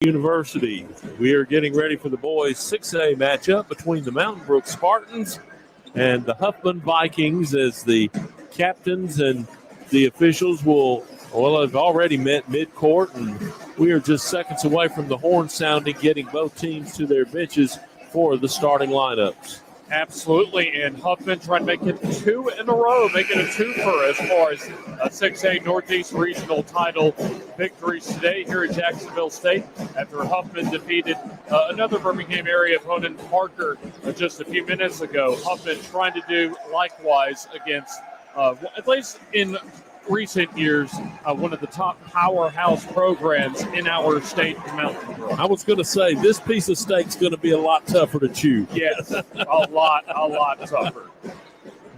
University. We are getting ready for the boys 6A matchup between the Mountain Brook Spartans and the Huffman Vikings, as the captains and the officials have already met mid-court, and we are just seconds away from the horn sounding, getting both teams to their benches for the starting lineups. Absolutely, and Huffman trying to make it two in a row, making it a twofer as far as a 6A Northeast Regional title victories today here at Jacksonville State after Huffman defeated another Birmingham area opponent, Parker, just a few minutes ago. Huffman trying to do likewise against, at least in recent years, one of the top powerhouse programs in our state, Mountain Brook. I was going to say, this piece of steak's going to be a lot tougher to chew. Yes, a lot tougher.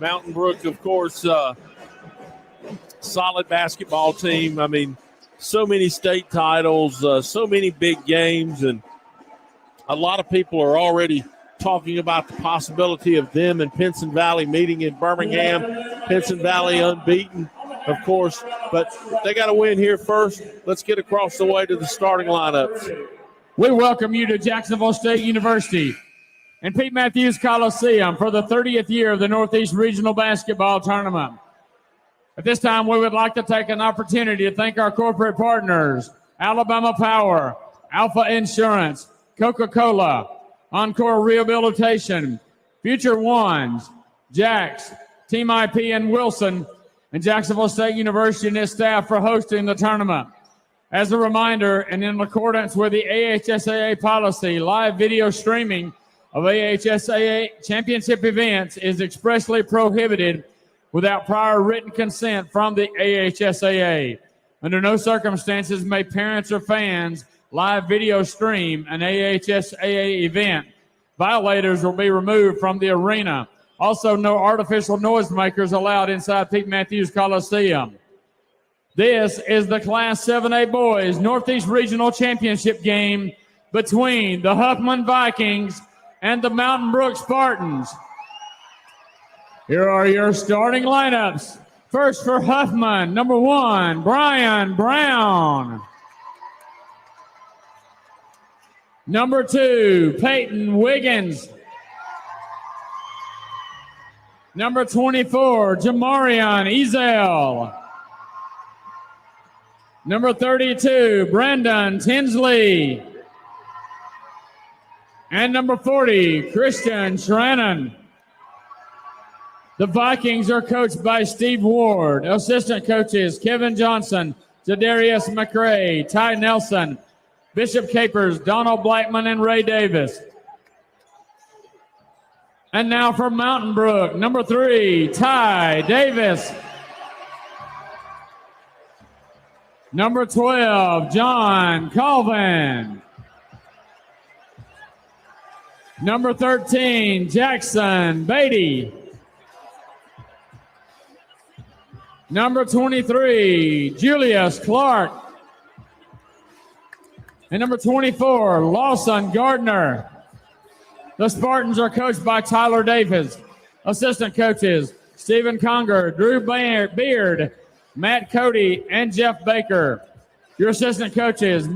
Mountain Brook, of course, solid basketball team. I mean, so many state titles, so many big games, and a lot of people are already talking about the possibility of them and Pinson Valley meeting in Birmingham. Pinson Valley unbeaten, of course, but they got to win here first. Let's get across the way to the starting lineups. We welcome you to Jacksonville State University and Pete Matthews Coliseum for the 30th year of the Northeast Regional Basketball Tournament. At this time, we would like to take an opportunity to thank our corporate partners, Alabama Power, Alpha Insurance, Coca-Cola, Encore Rehabilitation, Future Ones, Jax, Team IP and Wilson, and Jacksonville State University and its staff for hosting the tournament. As a reminder, and in accordance with the AHSAA policy, live video streaming of AHSAA championship events is expressly prohibited without prior written consent from the AHSAA. Under no circumstances may parents or fans live video stream an AHSAA event. Violators will be removed from the arena. Also, no artificial noisemakers allowed inside Pete Matthews Coliseum. This is the Class 7A Boys Northeast Regional Championship game between the Huffman Vikings and the Mountain Brook Spartans. Here are your starting lineups. First for Huffman, number 1, Brian Brown. Number 2, Peyton Wiggins. Number 24, Jamarion Ezel. Number 32, Brendan Tinsley. And number 40, Christian Shrannon. The Vikings are coached by Steve Ward. Assistant coaches, Kevin Johnson, Jadarius McRae, Ty Nelson, Bishop Capers, Donald Blackman, and Ray Davis. And now for Mountain Brook, number 3, Ty Davis. Number 12, John Colvin. Number 13, Jackson Beatty. Number 23, Julius Clark. And number 24, Lawson Gardner. The Spartans are coached by Tyler Davis. Assistant coaches, Stephen Conger, Drew Beard, Matt Cody, and Jeff Baker. Your assistant coaches,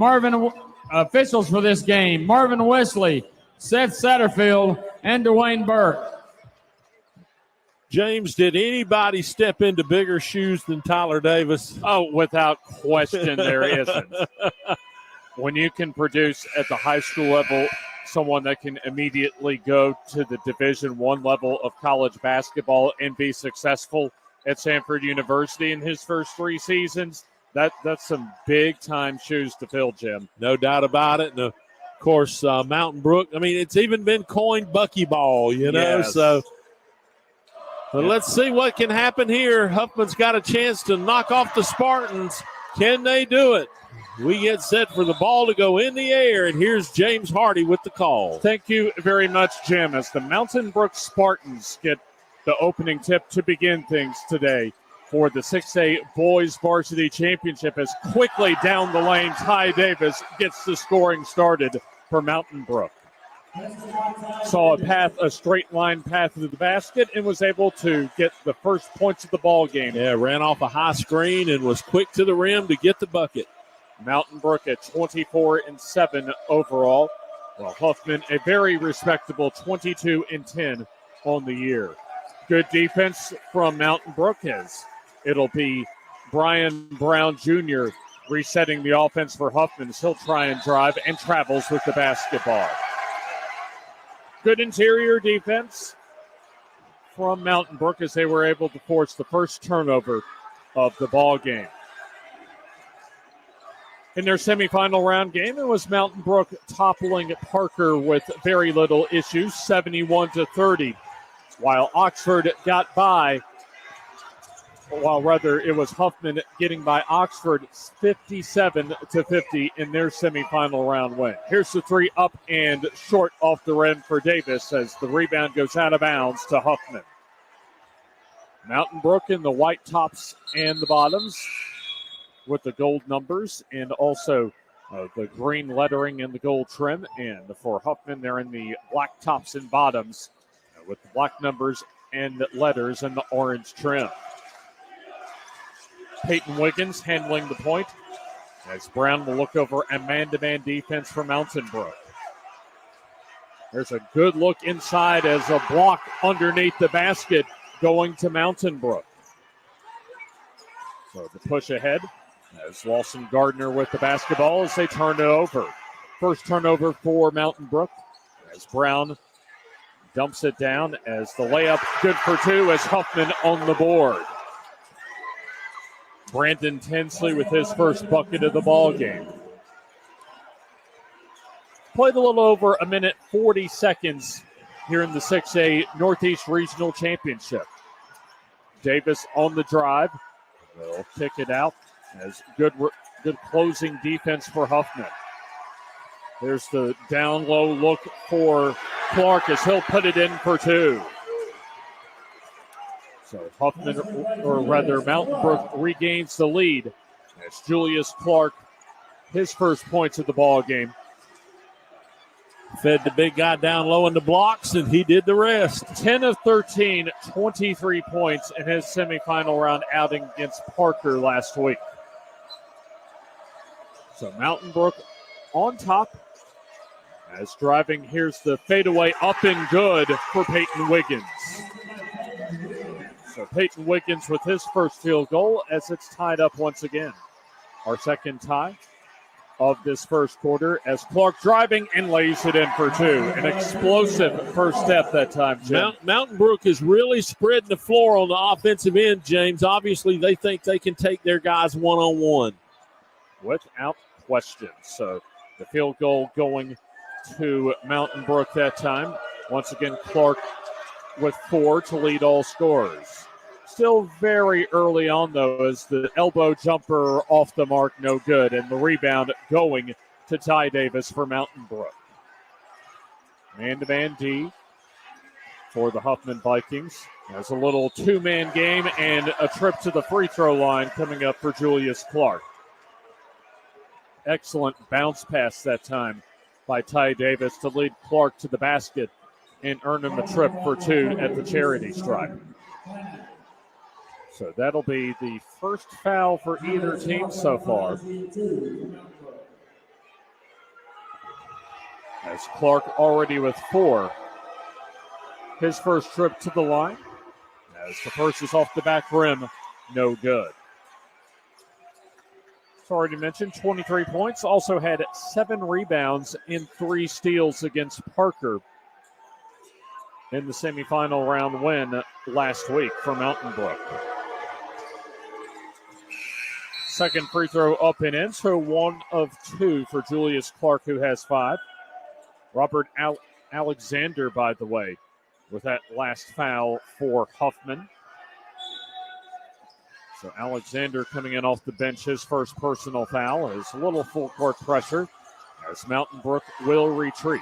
officials for this game, Marvin Wesley, Seth Satterfield, and Dwayne Burke. James, did anybody step into bigger shoes than Tyler Davis? Oh, without question, there isn't. When you can produce at the high school level someone that can immediately go to the Division I level of college basketball and be successful at Samford University in his first 3 seasons, that's some big-time shoes to fill, Jim. No doubt about it. And, of course, Mountain Brook, I mean, it's even been coined Buckyball, you know. Yes. So but let's see what can happen here. Huffman's got a chance to knock off the Spartans. Can they do it? We get set for the ball to go in the air, and here's James Hardy with the call. Thank you very much, Jim, as the Mountain Brook Spartans get the opening tip to begin things today for the 6A Boys Varsity Championship, as quickly down the lane, Ty Davis gets the scoring started for Mountain Brook. Saw a straight line path to the basket and was able to get the first points of the ball game. Yeah, ran off a high screen and was quick to the rim to get the bucket. Mountain Brook at 24-7 overall. Well, Huffman, a very respectable 22-10 on the year. Good defense from Mountain Brook as it'll be Brian Brown Jr. resetting the offense for Huffman. He'll try and drive and travels with the basketball. Good interior defense from Mountain Brook as they were able to force the first turnover of the ball game. In their semifinal round game, it was Mountain Brook toppling Parker with very little issues, 71-30, while Oxford got by, it was Huffman getting by Oxford 57-50 in their semifinal round win. Here's the three up and short off the rim for Davis as the rebound goes out of bounds to Huffman. Mountain Brook in the white tops and the bottoms with the gold numbers and also the green lettering and the gold trim. And for Huffman, they're in the black tops and bottoms with the black numbers and letters and the orange trim. Peyton Wiggins handling the point as Brown will look over a man-to-man defense for Mountain Brook. There's a good look inside as a block underneath the basket going to Mountain Brook. So the push ahead as Lawson Gardner with the basketball as they turn it over. First turnover for Mountain Brook as Brown dumps it down as the layup good for two as Huffman on the board. Brandon Tinsley with his first bucket of the ball game. Played a little over a minute 40 seconds here in the 6A Northeast Regional Championship. Davis on the drive. They'll kick it out as good closing defense for Huffman. There's the down low look for Clark as he'll put it in for two. So Huffman, or rather Mountain Brook, regains the lead as Julius Clark, his first points of the ball game. Fed the big guy down low in the blocks, and he did the rest. 10 of 13, 23 points in his semifinal round outing against Parker last week. So Mountain Brook on top as driving. Here's the fadeaway up and good for Peyton Wiggins. So Peyton Wiggins with his first field goal as it's tied up once again. Our second tie of this first quarter as Clark driving and lays it in for two. An explosive first step that time, Jim. Mountain Brook is really spreading the floor on the offensive end, James. Obviously, they think they can take their guys one-on-one. Without question. So the field goal going to Mountain Brook that time. Once again, Clark with 4 to lead all scorers. Still very early on, though, as the elbow jumper off the mark, no good, and the rebound going to Ty Davis for Mountain Brook. Man-to-man D for the Huffman Vikings. There's a little two-man game and a trip to the free throw line coming up for Julius Clark. Excellent bounce pass that time by Ty Davis to lead Clark to the basket and earn him a trip for two at the charity stripe. So that'll be the first foul for either team so far. As Clark already with 4. His first trip to the line. As the first is off the back rim, no good. As already mentioned, 23 points. Also had 7 rebounds and 3 steals against Parker in the semifinal round win last week for Mountain Brook. Second free throw up and in, so 1 of 2 for Julius Clark, who has 5. Robert Alexander, by the way, with that last foul for Huffman. So Alexander coming in off the bench, his first personal foul, is a little full court pressure as Mountain Brook will retreat.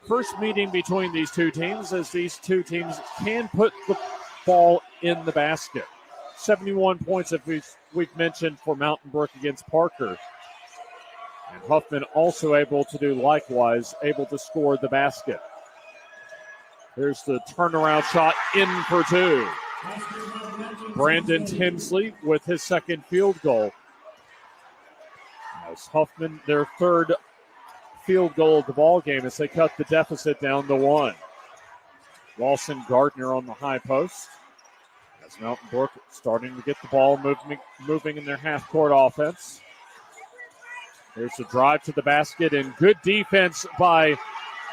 First meeting between these two teams as these two teams can put the ball in the basket. 71 points, if we've mentioned, for Mountain Brook against Parker. And Huffman also able to do likewise, able to score the basket. Here's the turnaround shot in for 2. Brandon Tinsley with his second field goal as Huffman, their third field goal of the ball game as they cut the deficit down to 1. Lawson Gardner on the high post. As Mountain Brook starting to get the ball moving in their half-court offense. There's a drive to the basket and good defense by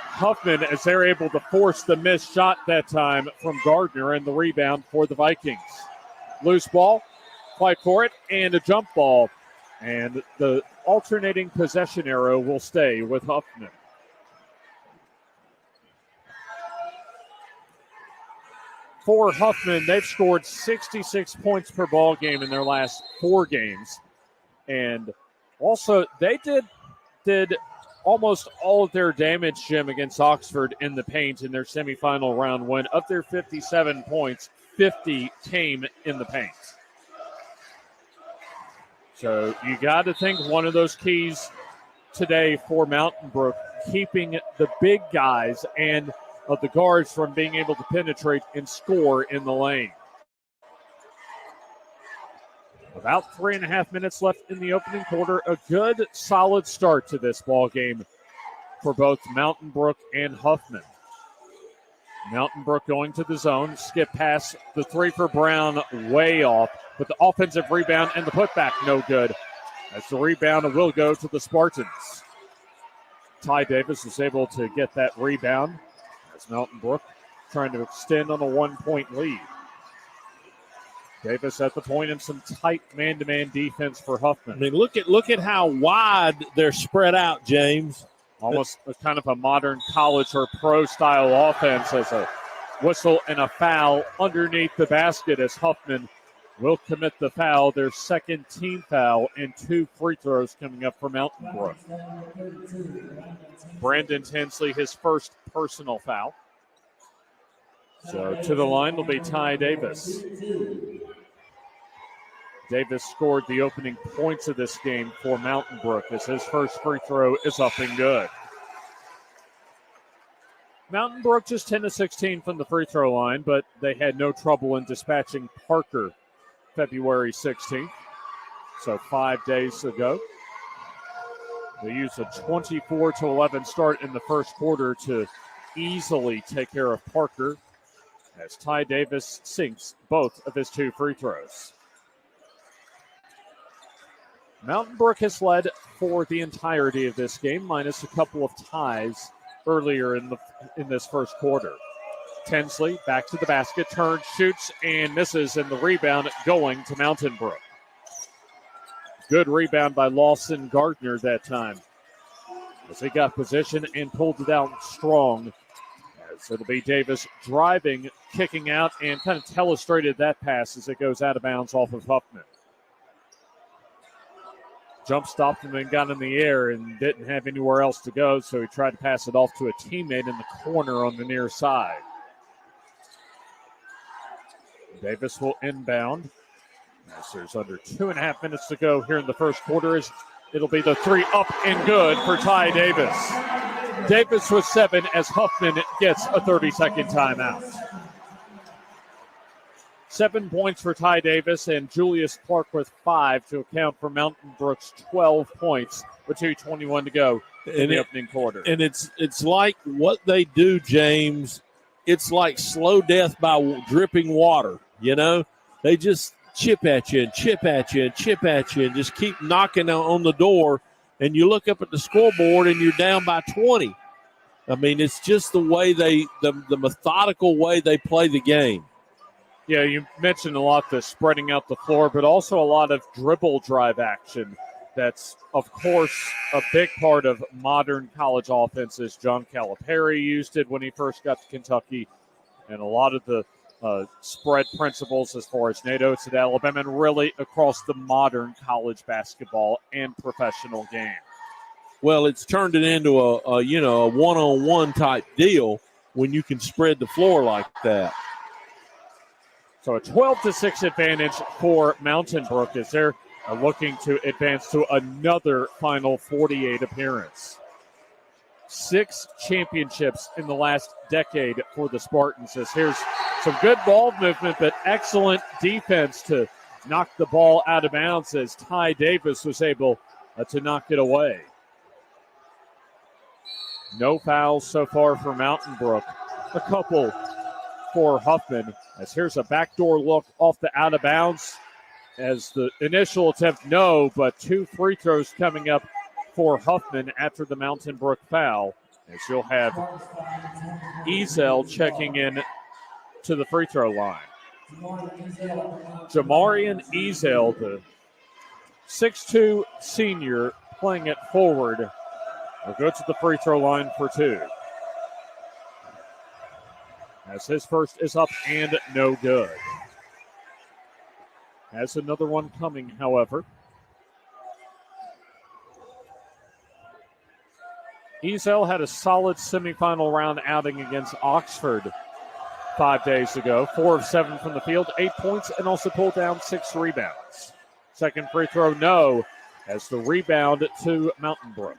Huffman as they're able to force the missed shot that time from Gardner and the rebound for the Vikings. Loose ball, fight for it, and a jump ball. And the alternating possession arrow will stay with Huffman. For Huffman, they've scored 66 points per ball game in their last 4 games. And also, they did almost all of their damage, Jim, against Oxford in the paint in their semifinal round win. Of their 57 points, 50 came in the paint. So you got to think one of those keys today for Mountain Brook, keeping the big guys and of the guards from being able to penetrate and score in the lane. About 3.5 minutes left in the opening quarter. A good, solid start to this ball game for both Mountain Brook and Huffman. Mountain Brook going to the zone. Skip past the 3 for Brown, way off. But the offensive rebound and the putback no good. As the rebound will go to the Spartans. Ty Davis is able to get that rebound. As Mountain Brook trying to extend on a 1-point lead. Davis at the point and some tight man-to-man defense for Huffman. I mean, look at how wide they're spread out, James. Almost a kind of a modern college or pro-style offense as a whistle and a foul underneath the basket as Huffman will commit the foul, their second team foul, and 2 free throws coming up for Mountain Brook. Brandon Tinsley, his first personal foul. So to the line will be Ty Davis. Davis scored the opening points of this game for Mountain Brook as his first free throw is up and good. Mountain Brook just 10 of 16 from the free throw line, but they had no trouble in dispatching Parker February 16th, so 5 days ago. They used a 24-11 start in the first quarter to easily take care of Parker as Ty Davis sinks both of his 2 free throws. Mountain Brook has led for the entirety of this game, minus a couple of ties earlier in this first quarter. Tinsley back to the basket, turns, shoots, and misses, and the rebound going to Mountain Brook. Good rebound by Lawson Gardner that time as he got position and pulled it out strong. So it'll be Davis driving, kicking out, and kind of telestrated that pass as it goes out of bounds off of Huffman. Jump stopped him and got in the air and didn't have anywhere else to go, so he tried to pass it off to a teammate in the corner on the near side. Davis will inbound. As there's under 2.5 minutes to go here in the first quarter. It'll be the 3 up and good for Ty Davis. Davis with 7 as Huffman gets a 30-second timeout. 7 points for Ty Davis and Julius Clark with 5 to account for Mountain Brook's 12 points with 2:21 to go in the opening quarter. And it's like what they do, James. It's like slow death by dripping water, you know? They just chip at you and chip at you and chip at you and just keep knocking on the door, and you look up at the scoreboard and you're down by 20. I mean, it's just the way the methodical way they play the game. Yeah, you mentioned a lot the spreading out the floor, but also a lot of dribble drive action. That's, of course, a big part of modern college offenses. John Calipari used it when he first got to Kentucky, and a lot of the spread principles as far as Nate Oates at Alabama and really across the modern college basketball and professional game. Well, it's turned it into a one-on-one type deal when you can spread the floor like that. So a 12-6 advantage for Mountain Brook as they're looking to advance to another Final 48 appearance. 6 championships in the last decade for the Spartans. As here's some good ball movement, but excellent defense to knock the ball out of bounds as Ty Davis was able to knock it away. No fouls so far for Mountain Brook. A couple for Huffman. As here's a backdoor look off the out of bounds. As the initial attempt, no, but 2 free throws coming up for Huffman after the Mountain Brook foul. As you'll have Ezel checking in to the free throw line. Jamarian Ezel, the 6'2 senior, playing it forward, will go to the free throw line for 2. As his first is up and no good. Has another one coming, however. Ezel had a solid semifinal round outing against Oxford 5 days ago. 4 of 7 from the field, 8 points, and also pulled down 6 rebounds. Second free throw, no, as the rebound to Mountain Brook.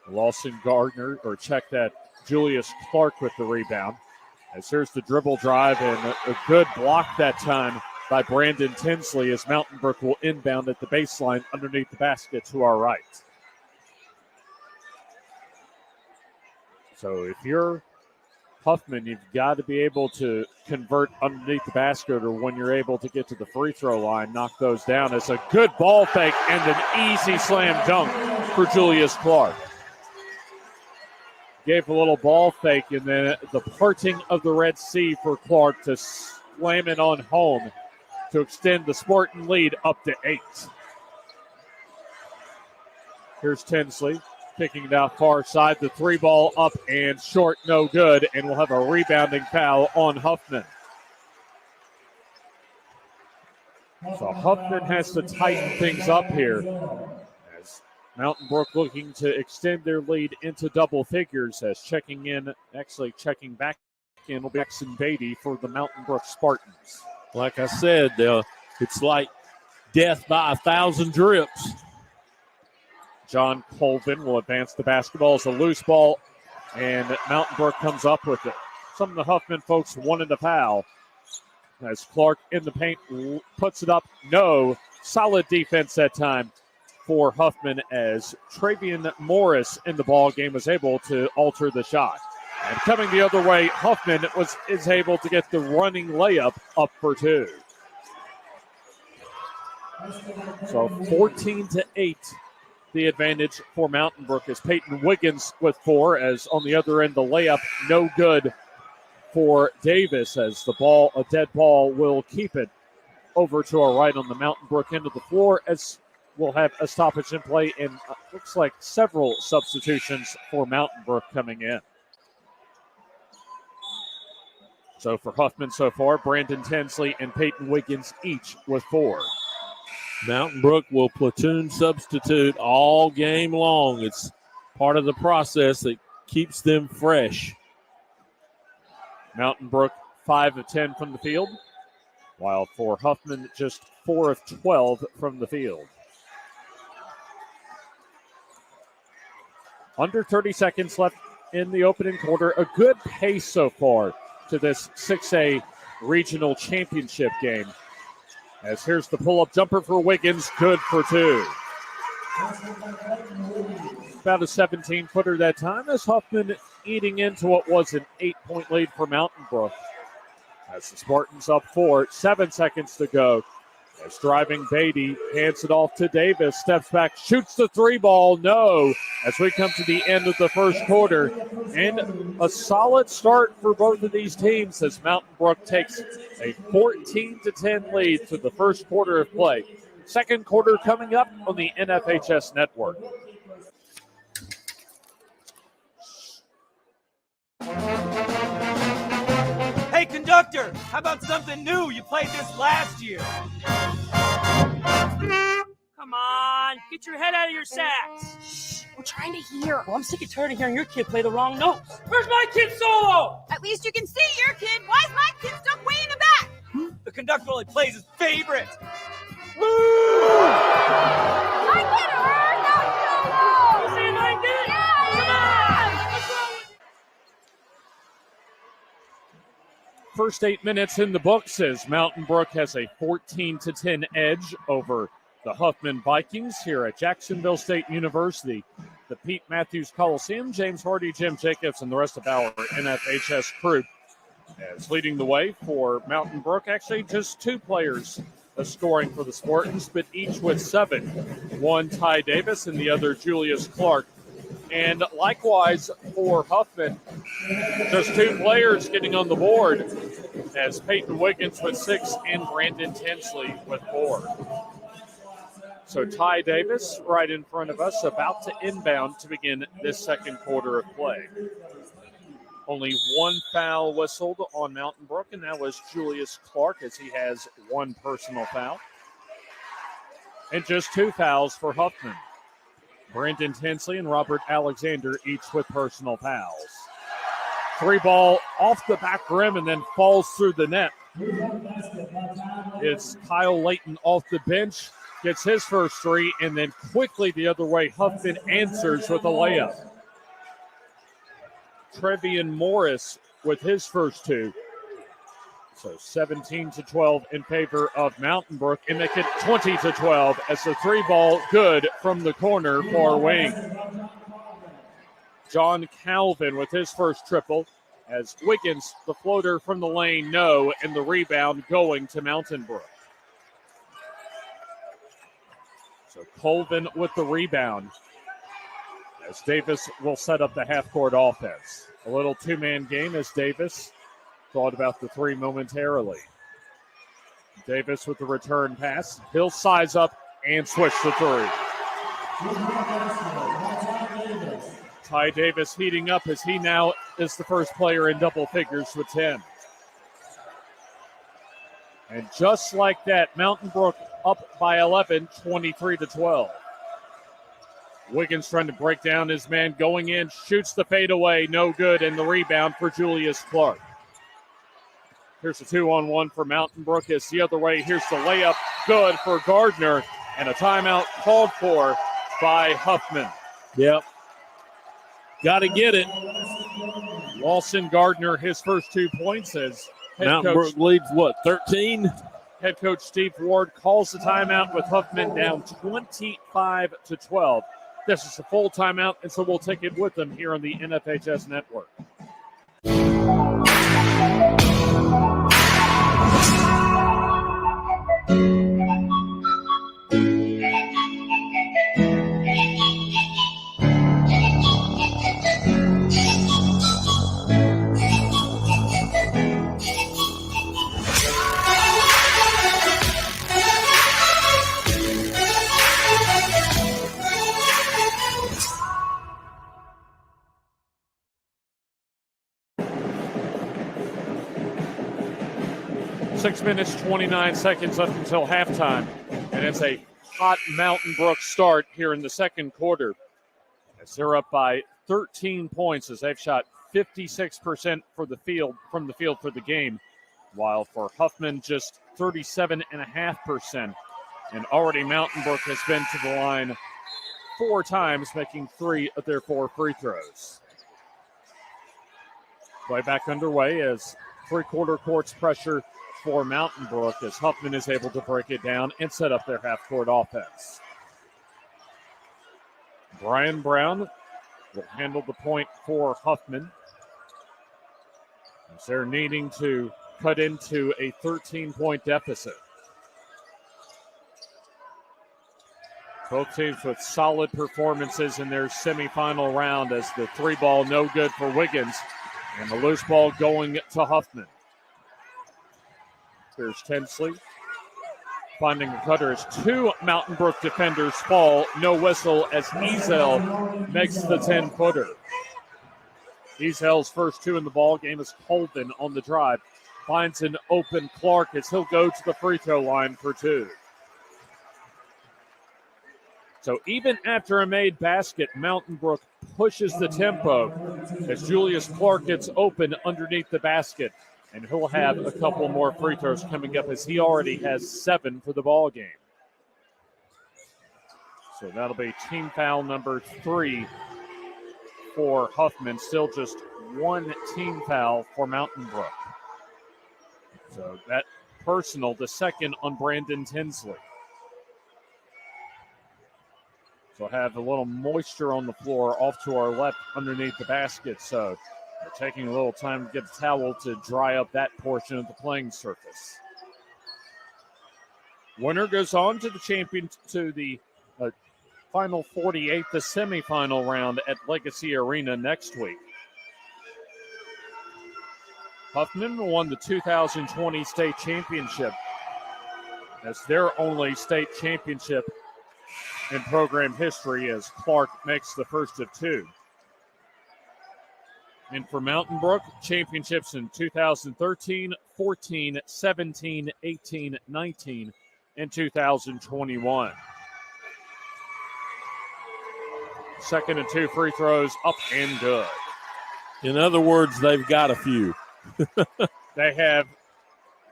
Lawson Gardner, or check that, Julius Clark with the rebound. As here's the dribble drive and a good block that time by Brandon Tinsley as Mountain Brook will inbound at the baseline underneath the basket to our right. So if you're Huffman, you've got to be able to convert underneath the basket, or when you're able to get to the free throw line, knock those down. It's a good ball fake and an easy slam dunk for Julius Clark. Gave a little ball fake, and then the parting of the Red Sea for Clark to slam it on home to extend the Spartan lead up to 8. Here's Tinsley kicking it out far side. The 3 ball up and short, no good, and we'll have a rebounding foul on Huffman. So Huffman has to tighten things up here. Mountain Brook looking to extend their lead into double figures as checking back in will be Jackson Beatty for the Mountain Brook Spartans. Like I said, it's like death by 1,000 drips. John Colvin will advance the basketball as a loose ball, and Mountain Brook comes up with it. Some of the Huffman folks wanted a foul. As Clark in the paint puts it up, no. Solid defense that time for Huffman as Travian Morris in the ball game was able to alter the shot. And coming the other way, Huffman is able to get the running layup up for 2. So 14-8, the advantage for Mountain Brook as Peyton Wiggins with 4, as on the other end the layup no good for Davis, as a dead ball will keep it over to our right on the Mountain Brook end of the floor, as we'll have a stoppage in play and looks like several substitutions for Mountain Brook coming in. So for Huffman so far, Brandon Tinsley and Peyton Wiggins each with 4. Mountain Brook will platoon substitute all game long. It's part of the process that keeps them fresh. Mountain Brook 5 of 10 from the field, while for Huffman just 4 of 12 from the field. Under 30 seconds left in the opening quarter. A good pace so far to this 6A regional championship game. As here's the pull-up jumper for Wiggins, good for 2. About a 17-footer that time as Huffman eating into what was an 8-point lead for Mountain Brook. As the Spartans up 4, 7 seconds to go. As driving Beatty hands it off to Davis, steps back, shoots the 3 ball, no. As we come to the end of the first quarter, and a solid start for both of these teams as Mountain Brook takes a 14-10 lead to the first quarter of play. Second quarter coming up on the NFHS Network. Hey, conductor, how about something new? You played this last year. Come on, get your head out of your sacks. Shh, I'm trying to hear. Well, I'm sick and tired of hearing your kid play the wrong notes. Where's my kid solo? At least you can see your kid. Why is my kid stuck way in the back? The conductor only plays his favorite. My kid heard no solo. You see my kid? Yeah. Come on, what's wrong with you? First 8 minutes in the books as Mountain Brook has a 14-10 edge over the Huffman Vikings here at Jacksonville State University, the Pete Matthews Coliseum. James Hardy, Jim Jacobs, and the rest of our NFHS crew as leading the way for Mountain Brook. Actually, just two players scoring for the Spartans, but each with 7. One, Ty Davis, and the other, Julius Clark. And likewise for Huffman, just 2 players getting on the board as Peyton Wiggins with 6 and Brandon Tinsley with 4. So Ty Davis right in front of us, about to inbound to begin this second quarter of play. Only 1 foul whistled on Mountain Brook, and that was Julius Clark as he has 1 personal foul. And just 2 fouls for Huffman. Brandon Tinsley and Robert Alexander each with personal fouls. 3 ball off the back rim and then falls through the net. It's Kyle Layton off the bench, gets his first 3, and then quickly the other way, Huffman answers with a layup. Trevian Morris with his first 2. So 17-12 in favor of Mountain Brook, and make it 20-12 as the 3 ball good from the corner far wing. John Calvin with his first triple as Wiggins, the floater from the lane, no, and the rebound going to Mountain Brook. So Colvin with the rebound as Davis will set up the half-court offense. A little 2-man game as Davis thought about the 3 momentarily. Davis with the return pass. He'll size up and switch to 3. Ty Davis heating up as he now is the first player in double figures with 10. And just like that, Mountain Brook up by 11, 23-12. Wiggins trying to break down his man, going in, shoots the fadeaway, no good, and the rebound for Julius Clark. Here's a 2-on-1 for Mountain Brook. It's the other way. Here's the layup, good for Gardner, and a timeout called for by Huffman. Yep. Got to get it. Lawson Gardner, his first 2 points as Mountain Brook leads, 13? Head coach Steve Ward calls the timeout with Huffman down 25-12. This is a full timeout, and so we'll take it with them here on the NFHS Network. 6 minutes, 29 seconds left until halftime. And it's a hot Mountain Brook start here in the second quarter. As they're up by 13 points as they've shot 56% from the field for the game, while for Huffman just 37.5%. And already Mountain Brook has been to the line 4 times, making 3 of their 4 free throws. Play back underway as three-quarter courts pressure for Mountain Brook as Huffman is able to break it down and set up their half-court offense. Brian Brown will handle the point for Huffman as they're needing to cut into a 13-point deficit. Both teams with solid performances in their semifinal round as the 3 ball no good for Wiggins and the loose ball going to Huffman. Here's Tinsley finding a cutter as 2 Mountain Brook defenders fall. No whistle as Ezel makes the 10-footer. Ezel's first 2 in the ball game is Colvin on the drive. Finds an open Clark as he'll go to the free throw line for 2. So even after a made basket, Mountain Brook pushes the tempo as Julius Clark gets open underneath the basket. And he'll have a couple more free throws coming up as he already has 7 for the ball game. So that'll be team foul number 3 for Huffman. Still just 1 team foul for Mountain Brook. So that personal, the second on Brandon Tinsley. So have a little moisture on the floor off to our left underneath the basket. So they're taking a little time to get a towel to dry up that portion of the playing surface. Winner goes on to the Final 48, the semifinal round at Legacy Arena next week. Huffman won the 2020 state championship. That's their only state championship in program history, as Clark makes the first of two. And for Mountain Brook, championships in 2013, 14, 17, 18, 19, and 2021. Second and two free throws up and good. In other words, they've got a few. They have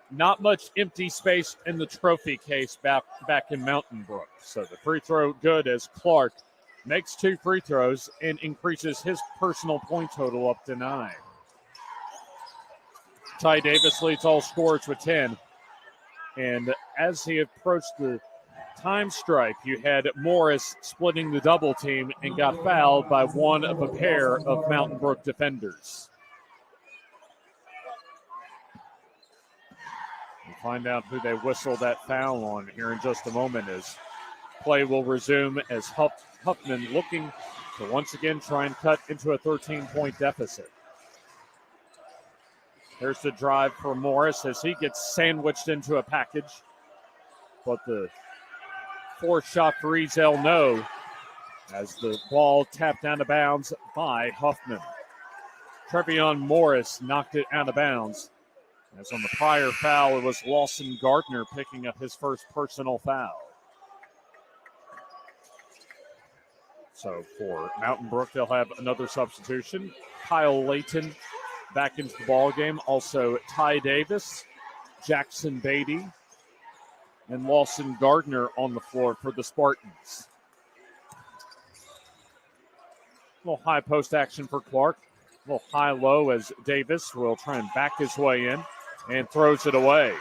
not much empty space in the trophy case back in Mountain Brook. So the free throw good as Clark makes two free throws and increases his personal point total up to 9. Ty Davis leads all scorers with 10. And as he approached the time stripe, you had Morris splitting the double team and got fouled by one of a pair of Mountain Brook defenders. We'll find out who they whistle that foul on here in just a moment, as play will resume as Huffman looking to once again try and cut into a 13-point deficit. There's the drive for Morris as he gets sandwiched into a package. But the fourth shot for Ezel, no, as the ball tapped out of bounds by Huffman. Trevion Morris knocked it out of bounds. As on the prior foul, it was Lawson Gardner picking up his first personal foul. So for Mountain Brook, they'll have another substitution. Kyle Layton back into the ball game. Also Ty Davis, Jackson Beatty, and Lawson Gardner on the floor for the Spartans. A little high post action for Clark. A little high-low as Davis will try and back his way in and throws it away.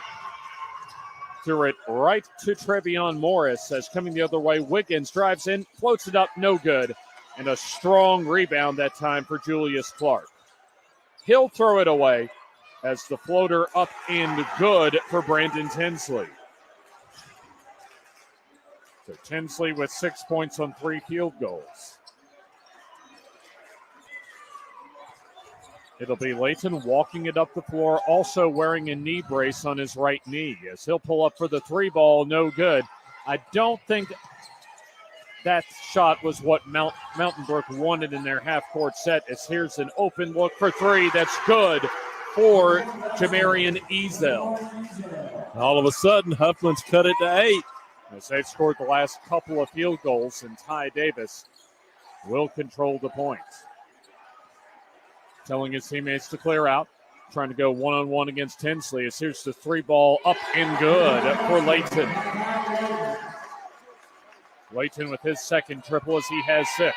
Threw it right to Trevion Morris as coming the other way. Wiggins drives in, floats it up, no good. And a strong rebound that time for Julius Clark. He'll throw it away as the floater up and good for Brandon Tinsley. So Tinsley with 6 points on 3 field goals. It'll be Layton walking it up the floor, also wearing a knee brace on his right knee as he'll pull up for the 3 ball, no good. I don't think that shot was what Mountain Brook wanted in their half-court set, as here's an open look for 3 that's good for Jamarian Ezel. All of a sudden, Huffman's cut it to 8. As they've scored the last couple of field goals, and Ty Davis will control the points. Telling his teammates to clear out, trying to go one-on-one against Tinsley. As here's the 3 ball up and good for Layton. Layton with his second triple as he has 6.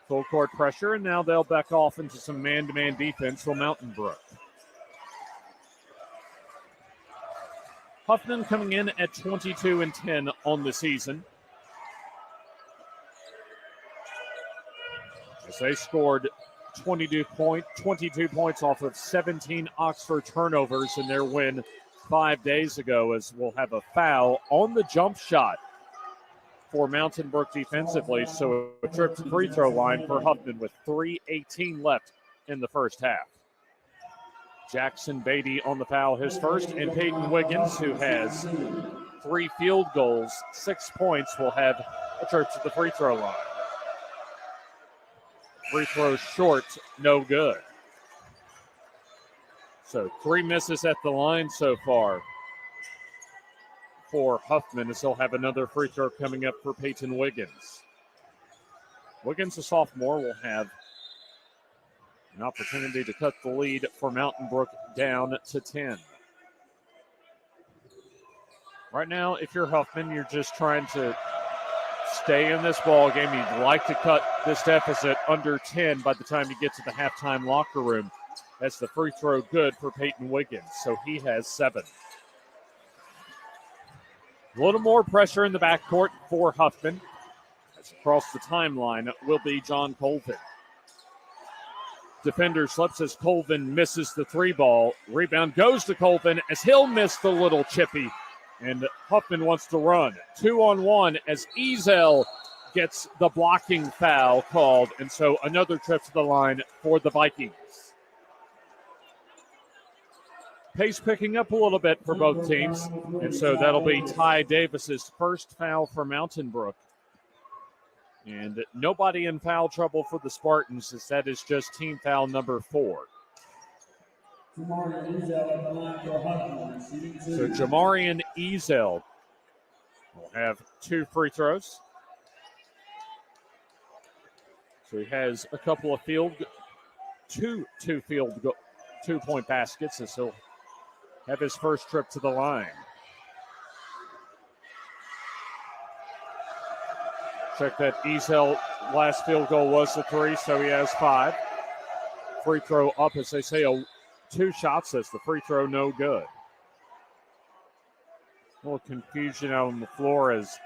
Full court pressure, and now they'll back off into some man-to-man defense for Mountain Brook. Huffman coming in at 22-10 on the season. As they scored 22 points off of 17 Oxford turnovers in their win 5 days ago, as we'll have a foul on the jump shot for Mountain Brook defensively. So a trip to free throw line for Huffman with 3:18 left in the first half. Jackson Beatty on the foul, his first, and Peyton Wiggins, who has 3 field goals, 6 points, will have a trip to the free throw line. Free throw short, no good. So 3 misses at the line so far for Huffman, as he'll have another free throw coming up for Peyton Wiggins. Wiggins, a sophomore, will have an opportunity to cut the lead for Mountain Brook down to 10. Right now, if you're Huffman, you're just trying to stay in this ball game. You'd like to cut this deficit under 10 by the time you get to the halftime locker room. That's the free throw good for Peyton Wiggins, so he has 7. A little more pressure in the backcourt for Huffman. As across the timeline will be John Colvin. Defender slips as Colvin misses the three ball. Rebound goes to Colvin as he'll miss the little chippy. And Huffman wants to run. 2-on-1 as Ezel gets the blocking foul called. And so another trip to the line for the Vikings. Pace picking up a little bit for both teams. And so that'll be Ty Davis's first foul for Mountain Brook. And nobody in foul trouble for the Spartans, as that is just team foul number 4. So Jamarian Ezel will have 2 free throws. So he has a couple of two-point baskets, as he'll have his first trip to the line. Check that Ezel last field goal was a 3, so he has 5. Free throw up, as they say, 2 shots as the free throw no good. A little confusion out on the floor as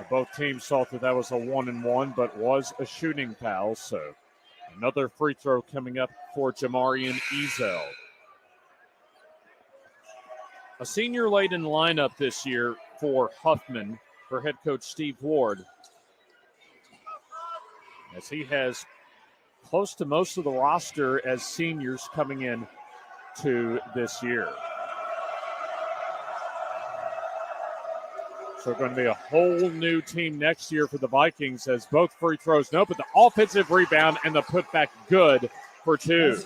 both teams thought that was a 1-and-1, but was a shooting foul. So another free throw coming up for Jamarian Ezel. A senior-laden lineup this year for Huffman, for head coach Steve Ward, as he has close to most of the roster as seniors coming in to this year. So going to be a whole new team next year for the Vikings, as both free throws no, but the offensive rebound and the putback good for 2.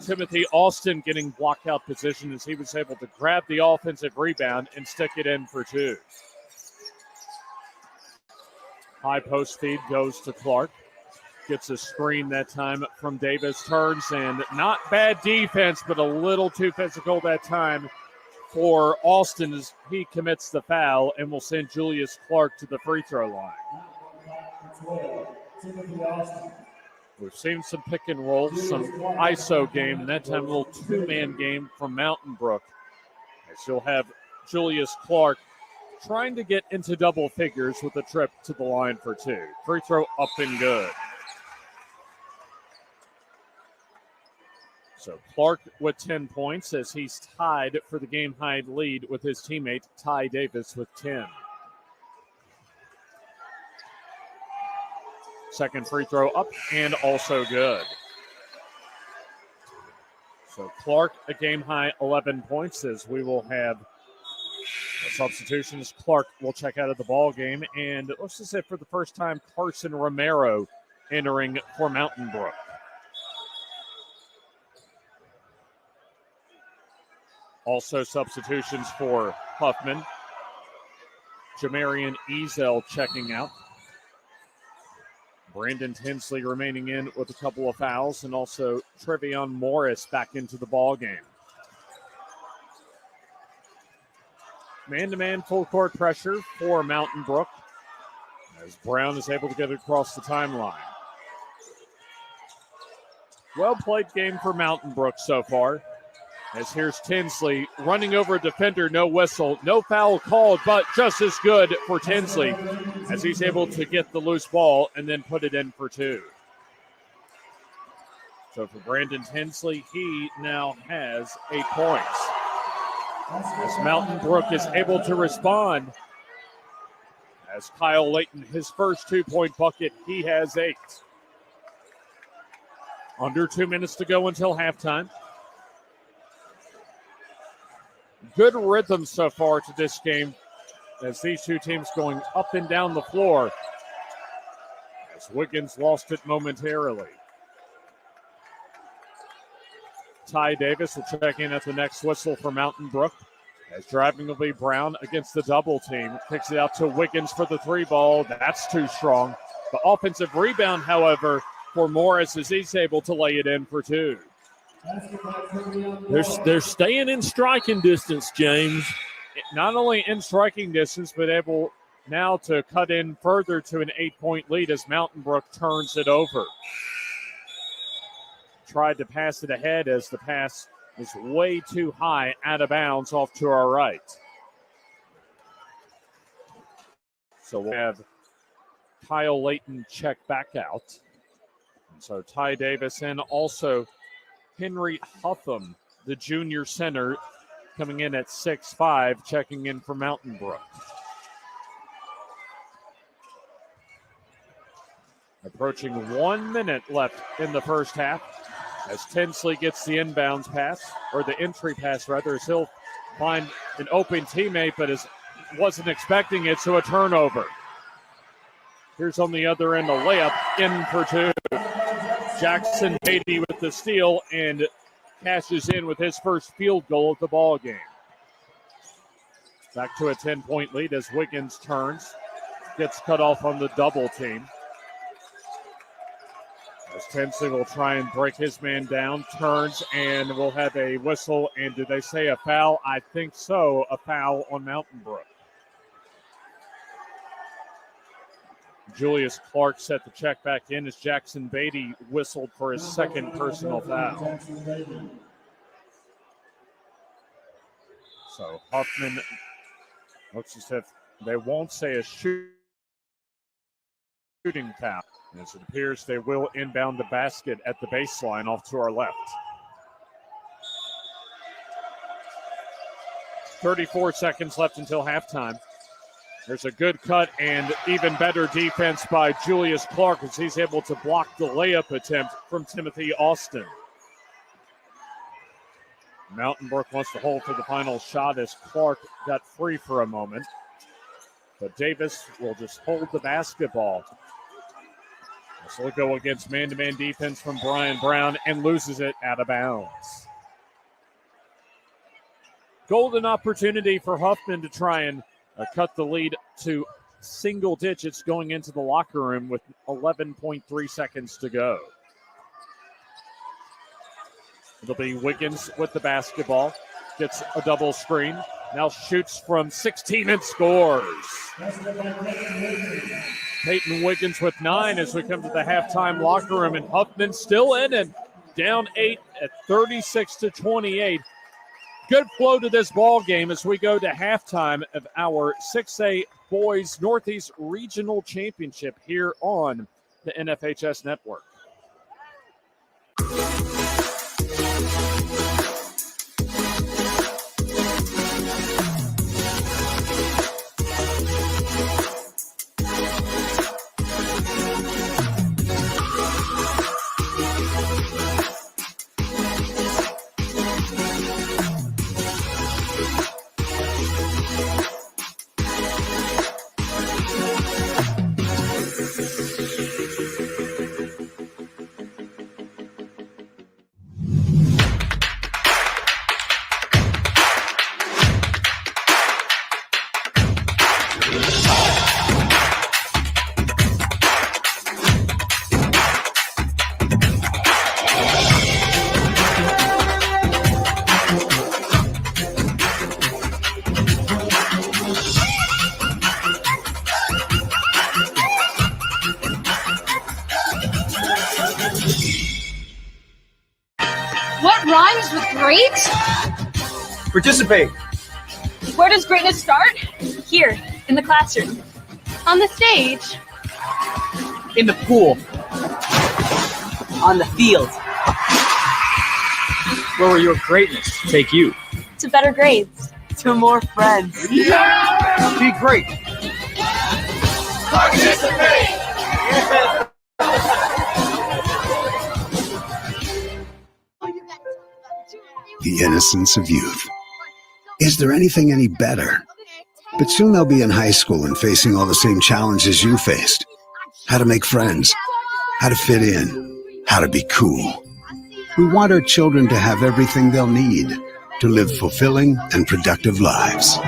Timothy Austin getting blockout position as he was able to grab the offensive rebound and stick it in for 2. High post feed goes to Clark. Gets a screen that time from Davis. Turns, and not bad defense, but a little too physical that time for Austin as he commits the foul and will send Julius Clark to the free throw line. We've seen some pick and roll, some ISO game, and that time a little 2-man game from Mountain Brook. As you'll have Julius Clark trying to get into double figures with a trip to the line for 2. Free throw up and good. So Clark with 10 points as he's tied for the game-high lead with his teammate Ty Davis with 10. Second free throw up and also good. So Clark a game-high 11 points as we will have substitutions. Clark will check out of the ball game, and let's just say for the first time, Carson Romero entering for Mountain Brook. Also substitutions for Huffman. Jamarian Ezel checking out. Brandon Tinsley remaining in with a couple of fouls, and also Trevion Morris back into the ball game. Man-to-man full court pressure for Mountain Brook as Brown is able to get it across the timeline. Well-played game for Mountain Brook so far. As here's Tinsley running over a defender, no whistle, no foul called, but just as good for Tinsley as he's able to get the loose ball and then put it in for 2. So for Brandon Tinsley, he now has 8 points. As Mountain Brook is able to respond, as Kyle Layton, his first 2-point bucket, he has 8. Under 2 minutes to go until halftime. Good rhythm so far to this game as these two teams going up and down the floor as Wiggins lost it momentarily. Ty Davis will check in at the next whistle for Mountain Brook as driving will be Brown against the double team. Kicks it out to Wiggins for the 3 ball. That's too strong. The offensive rebound, however, for Morris as he's able to lay it in for 2. They're staying in striking distance, James. Not only in striking distance, but able now to cut in further to an 8-point lead as Mountain Brook turns it over. Tried to pass it ahead as the pass is way too high, out of bounds off to our right. So we'll have Kyle Layton check back out. And so Ty Davis and also Henry Huffman, the junior center, coming in at 6'5", checking in for Mountain Brook. Approaching 1 minute left in the first half as Tinsley gets the inbounds pass, or the entry pass rather, as he'll find an open teammate, but wasn't expecting it, so a turnover. Here's on the other end a layup in for two. Jackson Beatty with the steal and cashes in with his first field goal of the ball game. Back to a 10-point lead as Wiggins turns, gets cut off on the double team. As Tinsley will try and break his man down, turns, and we'll have a whistle. And did they say a foul? I think so, a foul on Mountain Brook. Julius Clark set the check back in as Jackson Beatty whistled for his second personal foul. So Huffman looks as if they won't say a shooting foul. As it appears they will inbound the basket at the baseline off to our left. 34 seconds left until halftime. There's a good cut and even better defense by Julius Clark as he's able to block the layup attempt from Timothy Austin. Mountain Brook wants to hold for the final shot as Clark got free for a moment. But Davis will just hold the basketball. So he'll go against man-to-man defense from Brian Brown and loses it out of bounds. Golden opportunity for Huffman to try and cut the lead to single digits going into the locker room with 11.3 seconds to go. It'll be Wiggins with the basketball. Gets a double screen. Now shoots from 16 and scores. Peyton Wiggins with 9 as we come to the halftime locker room. And Huffman still in and down 8 at 36-28. Good flow to this ball game as we go to halftime of our 6A Boys Northeast Regional Championship here on the NFHS Network. What rhymes with great? Participate. Where does greatness start? Here, in the classroom. On the stage. In the pool. On the field. Where will your greatness take you? To better grades. To more friends. Yeah! Be great. Participate! The innocence of youth. Is there anything any better? But soon they'll be in high school and facing all the same challenges you faced. How to make friends, how to fit in, how to be cool. We want our children to have everything they'll need to live fulfilling and productive lives.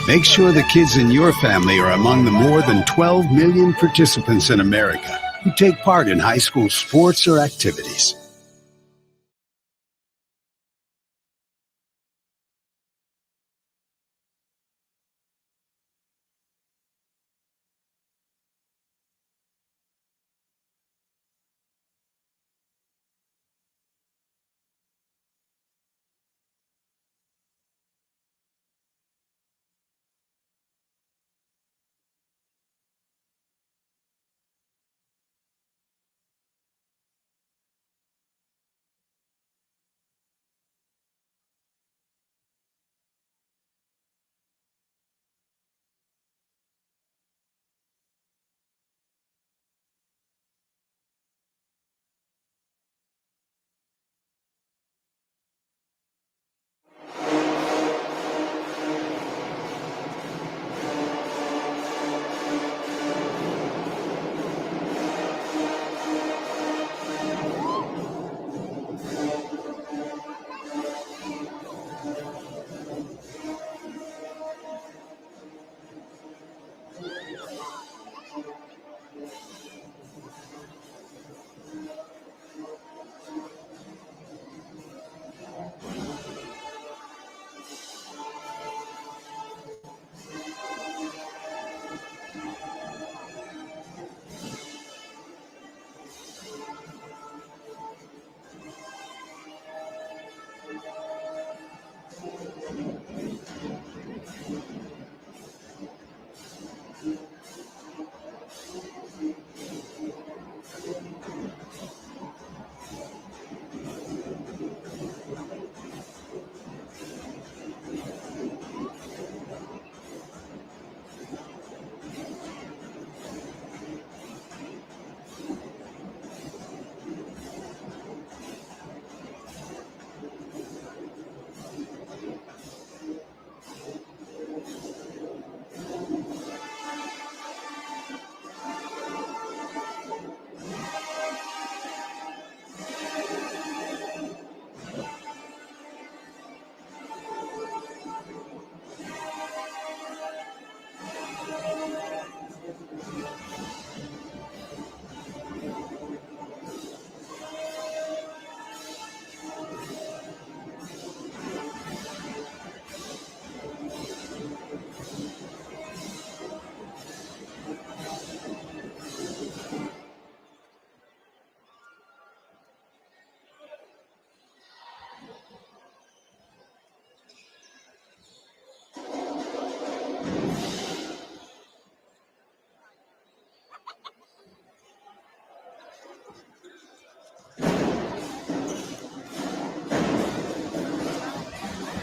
Make sure the kids in your family are among the more than 12 million participants in America who take part in high school sports or activities.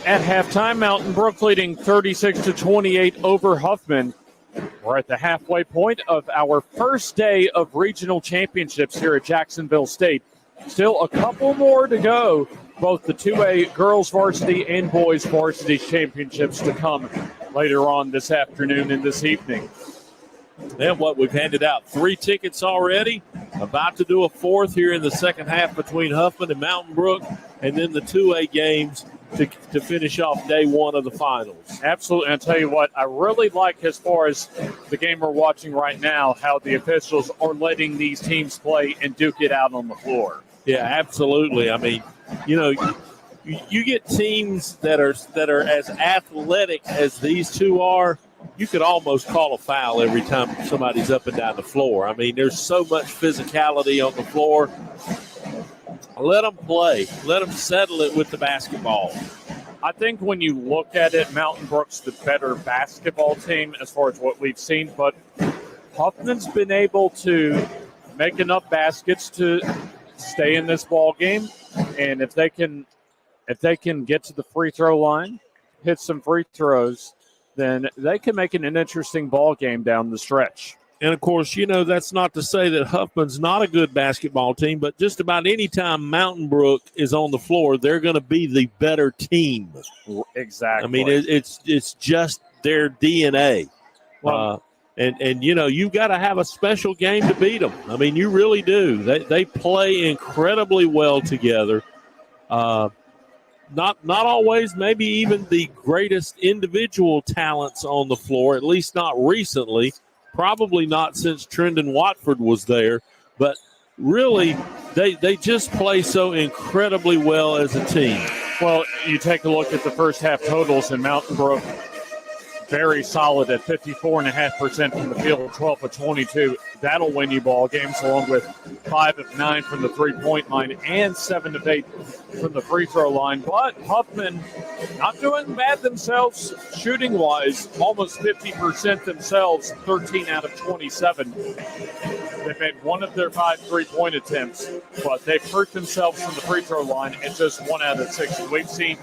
At halftime, Mountain Brook leading 36-28 over Huffman. We're at the halfway point of our first day of regional championships here at Jacksonville State. Still a couple more to go, both the 2A girls varsity and boys varsity championships to come later on this afternoon and this evening. And we've handed out 3 tickets already, about to do a 4th here in the second half between Huffman and Mountain Brook, and then the 2A games to finish off day 1 of the finals. Absolutely. And I'll tell you what, I really like, as far as the game we're watching right now, how the officials are letting these teams play and duke it out on the floor. Yeah, absolutely. I mean, you get teams that are as athletic as these two are. You could almost call a foul every time somebody's up and down the floor. I mean, there's so much physicality on the floor. Let them play. Let them settle it with the basketball. I think when you look at it, Mountain Brook's the better basketball team as far as what we've seen, but Huffman's been able to make enough baskets to stay in this ball game, and if they can get to the free throw line, hit some free throws, then they can make it an interesting ball game down the stretch. And, of course, that's not to say that Huffman's not a good basketball team, but just about any time Mountain Brook is on the floor, they're going to be the better team. Exactly. I mean, it's just their DNA. Well, and you've got to have a special game to beat them. I mean, you really do. They play incredibly well together. Not always maybe even the greatest individual talents on the floor, at least not recently. Probably not since Trendon Watford was there, but really they just play so incredibly well as a team. Well, you take a look at the first half totals, in Mountain Brook, very solid at 54.5% from the field, 12 of 22. That'll win you ball games, along with 5 of 9 from the three-point line and 7 of 8 from the free throw line. But Huffman not doing bad themselves shooting-wise, almost 50% themselves, 13 out of 27. They've made 1 of their 5 three-point attempts, but they've hurt themselves from the free throw line at just 1 out of 6. And we've seen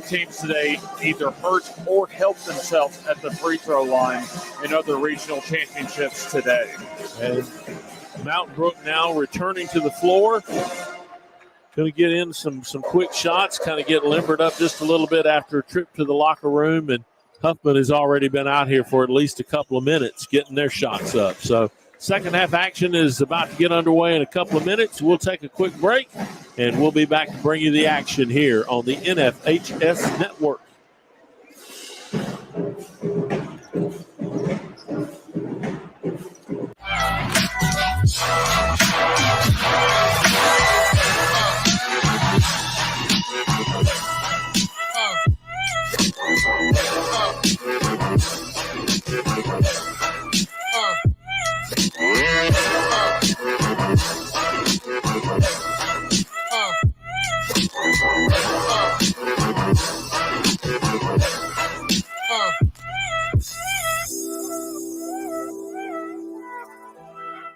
teams today either hurt or help themselves at the free throw line in other regional championships today. And Mountain Brook now returning to the floor. Going to get in some quick shots, kind of get limbered up just a little bit after a trip to the locker room. And Huffman has already been out here for at least a couple of minutes getting their shots up. So second half action is about to get underway in a couple of minutes. We'll take a quick break, and we'll be back to bring you the action here on the NFHS Network.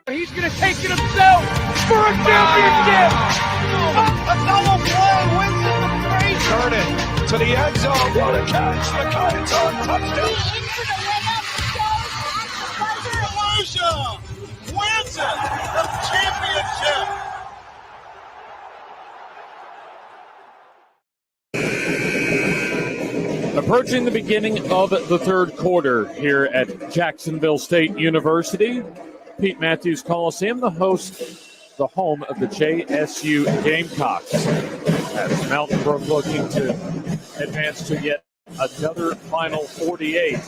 He's going to take it himself for a championship. A double play wins it the break. Turn it to the end zone. What a catch. The Kites on touchdown. Volusia wins it. The championship. Approaching the beginning of the third quarter here at Jacksonville State University. Pete Matthews Coliseum, the home of the JSU Gamecocks. As Mountain Brook looking to advance to yet another Final 48.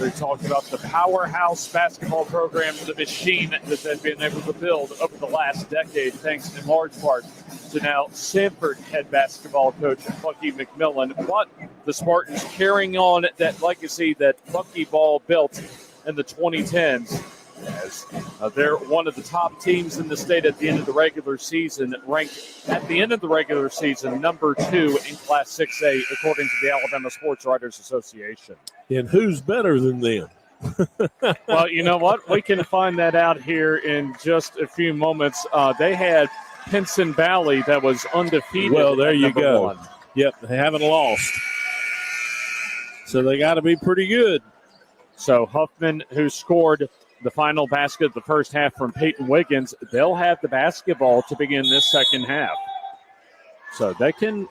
We talked about the powerhouse basketball program, the machine that they've been able to build over the last decade, thanks in large part to now Sanford head basketball coach Bucky McMillan. But the Spartans carrying on that legacy that Bucky Ball built in the 2010s. As they're one of the top teams in the state at the end of the regular season, ranked at the end of the regular season number 2 in Class 6A, according to the Alabama Sports Writers Association. And who's better than them? Well, you know what? We can find that out here in just a few moments. They had Pinson Valley that was undefeated. Well, there you go. 1. Yep, they haven't lost. So they got to be pretty good. So Huffman, who scored the final basket of the first half from Peyton Wiggins, they'll have the basketball to begin this second half. So they can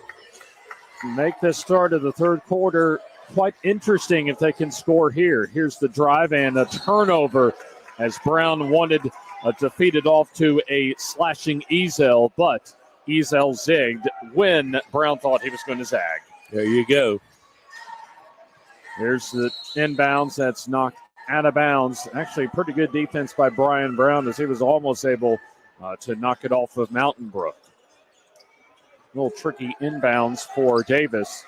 make the start of the third quarter quite interesting if they can score here. Here's the drive and a turnover as Brown wanted to feed it off to a slashing Ezel, but Ezel zigged when Brown thought he was going to zag. There you go. Here's the inbounds that's knocked out of bounds. Actually, pretty good defense by Brian Brown as he was almost able to knock it off of Mountain Brook. A little tricky inbounds for Davis.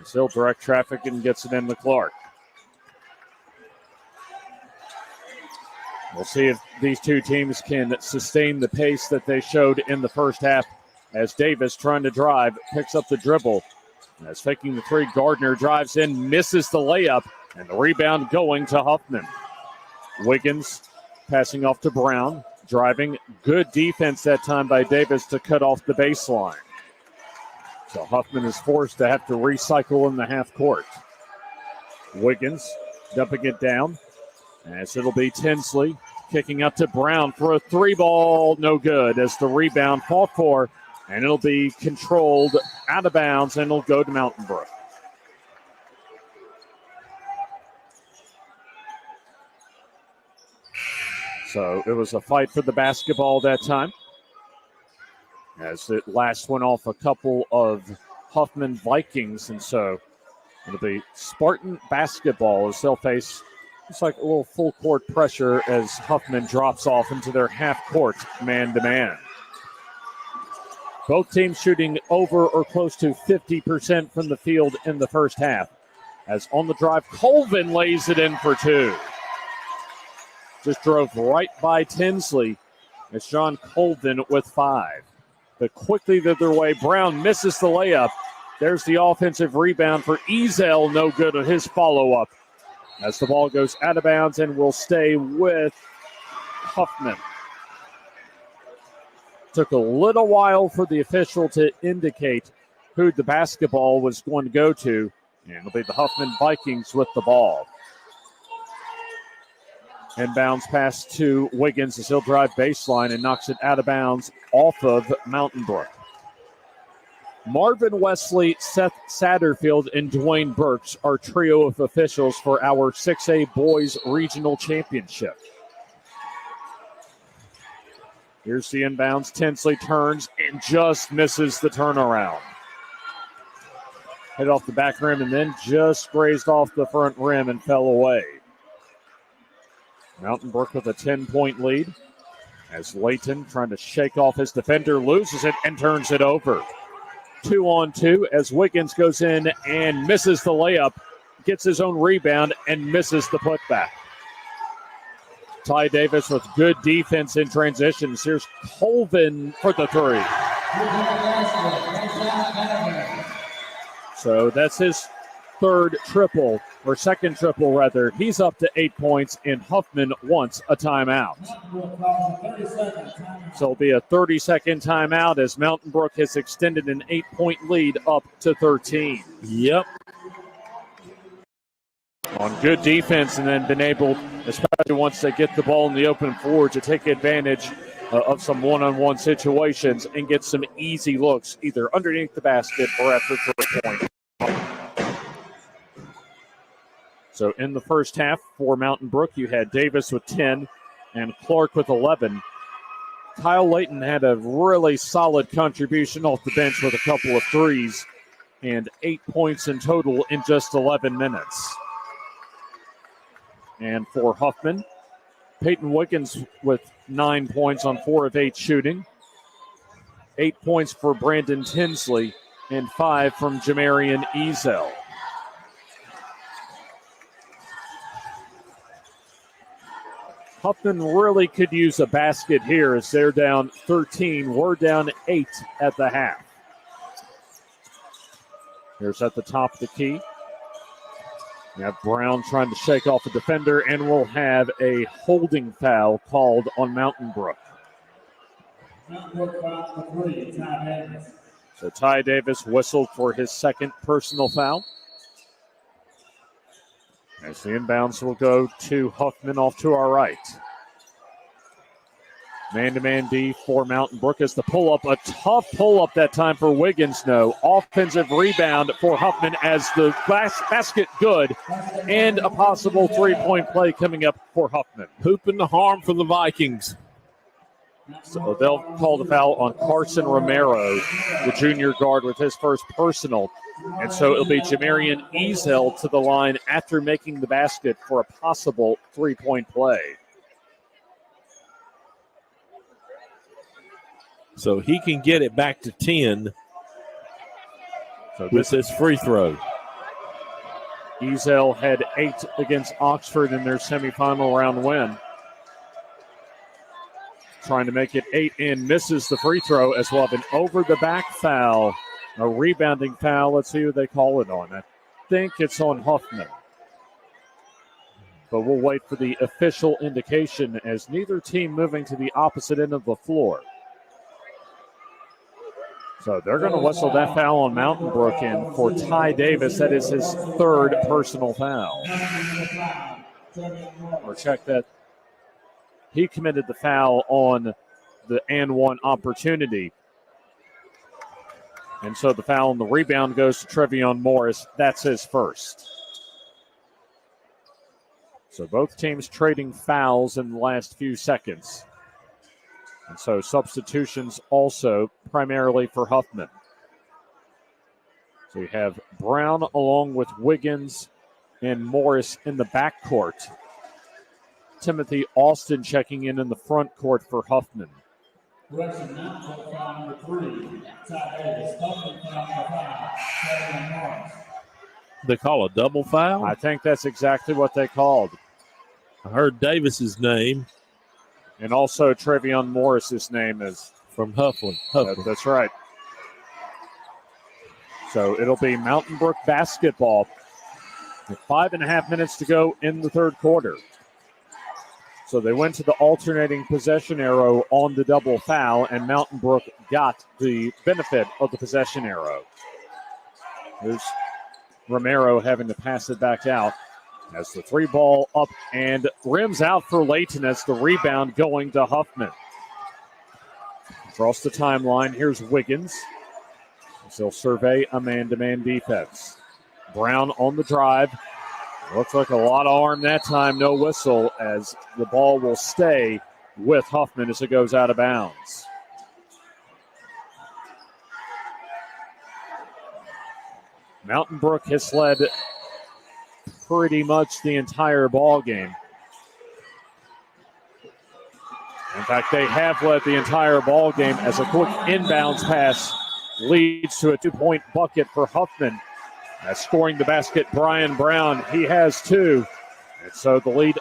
Still direct traffic and gets it into Clark. We'll see if these two teams can sustain the pace that they showed in the first half as Davis, trying to drive, picks up the dribble. As faking the three, Gardner drives in, misses the layup, and the rebound going to Huffman. Wiggins passing off to Brown, driving. Good defense that time by Davis to cut off the baseline. So Huffman is forced to have to recycle in the half court. Wiggins dumping it down, as it'll be Tinsley kicking up to Brown for a three ball, no good, as the rebound fought for, and it'll be controlled out of bounds, and it'll go to Mountain Brook. So it was a fight for the basketball that time, as it last went off a couple of Huffman Vikings, and so it'll be Spartan basketball as they'll face, it's like a little full court pressure as Huffman drops off into their half court man-to-man. Both teams shooting over or close to 50% from the field in the first half. As on the drive, Colvin lays it in for two. Just drove right by Tinsley. It's John Colvin with 5. But quickly the other way, Brown misses the layup. There's the offensive rebound for Ezel, no good on his follow-up. As the ball goes out of bounds and will stay with Huffman. Took a little while for the official to indicate who the basketball was going to go to, and it'll be the Huffman Vikings with the ball. Inbounds pass to Wiggins as he'll drive baseline and knocks it out of bounds off of Mountain Brook. Marvin Wesley, Seth Satterfield, and Dwayne Burks are trio of officials for our 6A Boys Regional Championship. Here's the inbounds. Tinsley turns and just misses the turnaround. Hit off the back rim and then just grazed off the front rim and fell away. Mountain Brook with a 10-point lead as Layton, trying to shake off his defender, loses it and turns it over. 2-on-2 as Wiggins goes in and misses the layup, gets his own rebound and misses the putback. Ty Davis with good defense in transitions. Here's Colvin for the three. So that's his third triple, or second triple rather. He's up to 8 points, and Huffman wants a timeout. So it'll be a 30-second timeout as Mountain Brook has extended an 8-point lead up to 13. Yep. On good defense, and then been able, especially once they get the ball in the open floor, to take advantage of some one-on-one situations and get some easy looks either underneath the basket or at the three-point. So in the first half for Mountain Brook, you had Davis with 10 and Clark with 11. Kyle Layton had a really solid contribution off the bench with a couple of threes and 8 points in total in just 11 minutes. And for Huffman, Peyton Wiggins with 9 points on 4 of 8 shooting. 8 points for Brandon Tinsley and 5 from Jamarian Ezel. Huffman really could use a basket here as they're down 13. We're down 8 at the half. Here's at the top of the key. We have Brown trying to shake off a defender, and we'll have a holding foul called on Mountain Brook. So Ty Davis whistled for his second personal foul. As the inbounds will go to Huffman off to our right. Man-to-man D for Mountain Brook as the pull-up. A tough pull-up that time for Wiggins. No. Offensive rebound for Huffman as the basket good. And a possible three-point play coming up for Huffman. Hooping the harm for the Vikings. So they'll call the foul on Carson Romero, the junior guard, with his first personal. And so it'll be Jamarian Ezel to the line after making the basket for a possible three-point play. So he can get it back to 10 with this free throw. Ezel had 8 against Oxford in their semifinal round win. Trying to make it 8 and misses the free throw as well. An over-the-back foul, a rebounding foul. Let's see who they call it on. I think it's on Huffman. But we'll wait for the official indication as neither team moving to the opposite end of the floor. So they're going to whistle that foul on Mountain Brook, and for Ty Davis, that is his third personal foul. Or check that. He committed the foul on the and one opportunity. And so the foul on the rebound goes to Trevion Morris. That's his first. So both teams trading fouls in the last few seconds. And so substitutions also primarily for Huffman. So you have Brown along with Wiggins and Morris in the backcourt. Timothy Austin checking in the front court for Huffman. Correction, now foul number 3, Ty Davis. Huffman foul number 5, They call a double foul? I think that's exactly what they called. I heard Davis's name. And also Trevion Morris's name is from Huffman. That's right. So it'll be Mountain Brook basketball with 5.5 minutes to go in the third quarter. So they went to the alternating possession arrow on the double foul, and Mountain Brook got the benefit of the possession arrow. There's Romero having to pass it back out. As the three ball up and rims out for Layton as the rebound going to Huffman. Across the timeline, here's Wiggins. He'll survey a man-to-man defense. Brown on the drive. Looks like a lot of arm that time, no whistle, as the ball will stay with Huffman as it goes out of bounds. Mountain Brook has led pretty much the entire ball game. In fact, they have led the entire ball game as a quick inbounds pass leads to a 2-point bucket for Huffman. As scoring the basket, Brian Brown, he has 2. And so the lead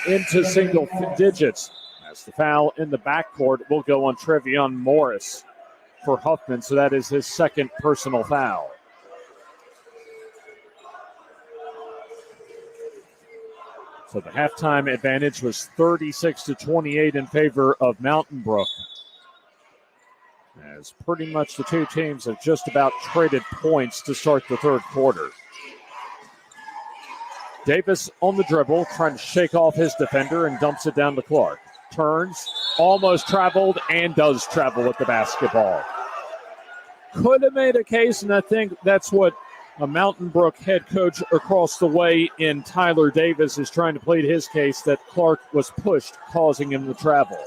into single digits. As the foul in the backcourt will go on Trevion Morris for Huffman. So that is his second personal foul. So the halftime advantage was 36-28 in favor of Mountain Brook. As pretty much the two teams have just about traded points to start the third quarter. Davis on the dribble, trying to shake off his defender and dumps it down to Clark. Turns, almost traveled, and does travel with the basketball. Could have made a case, and I think that's what a Mountain Brook head coach across the way in Tyler Davis is trying to plead his case that Clark was pushed, causing him to travel.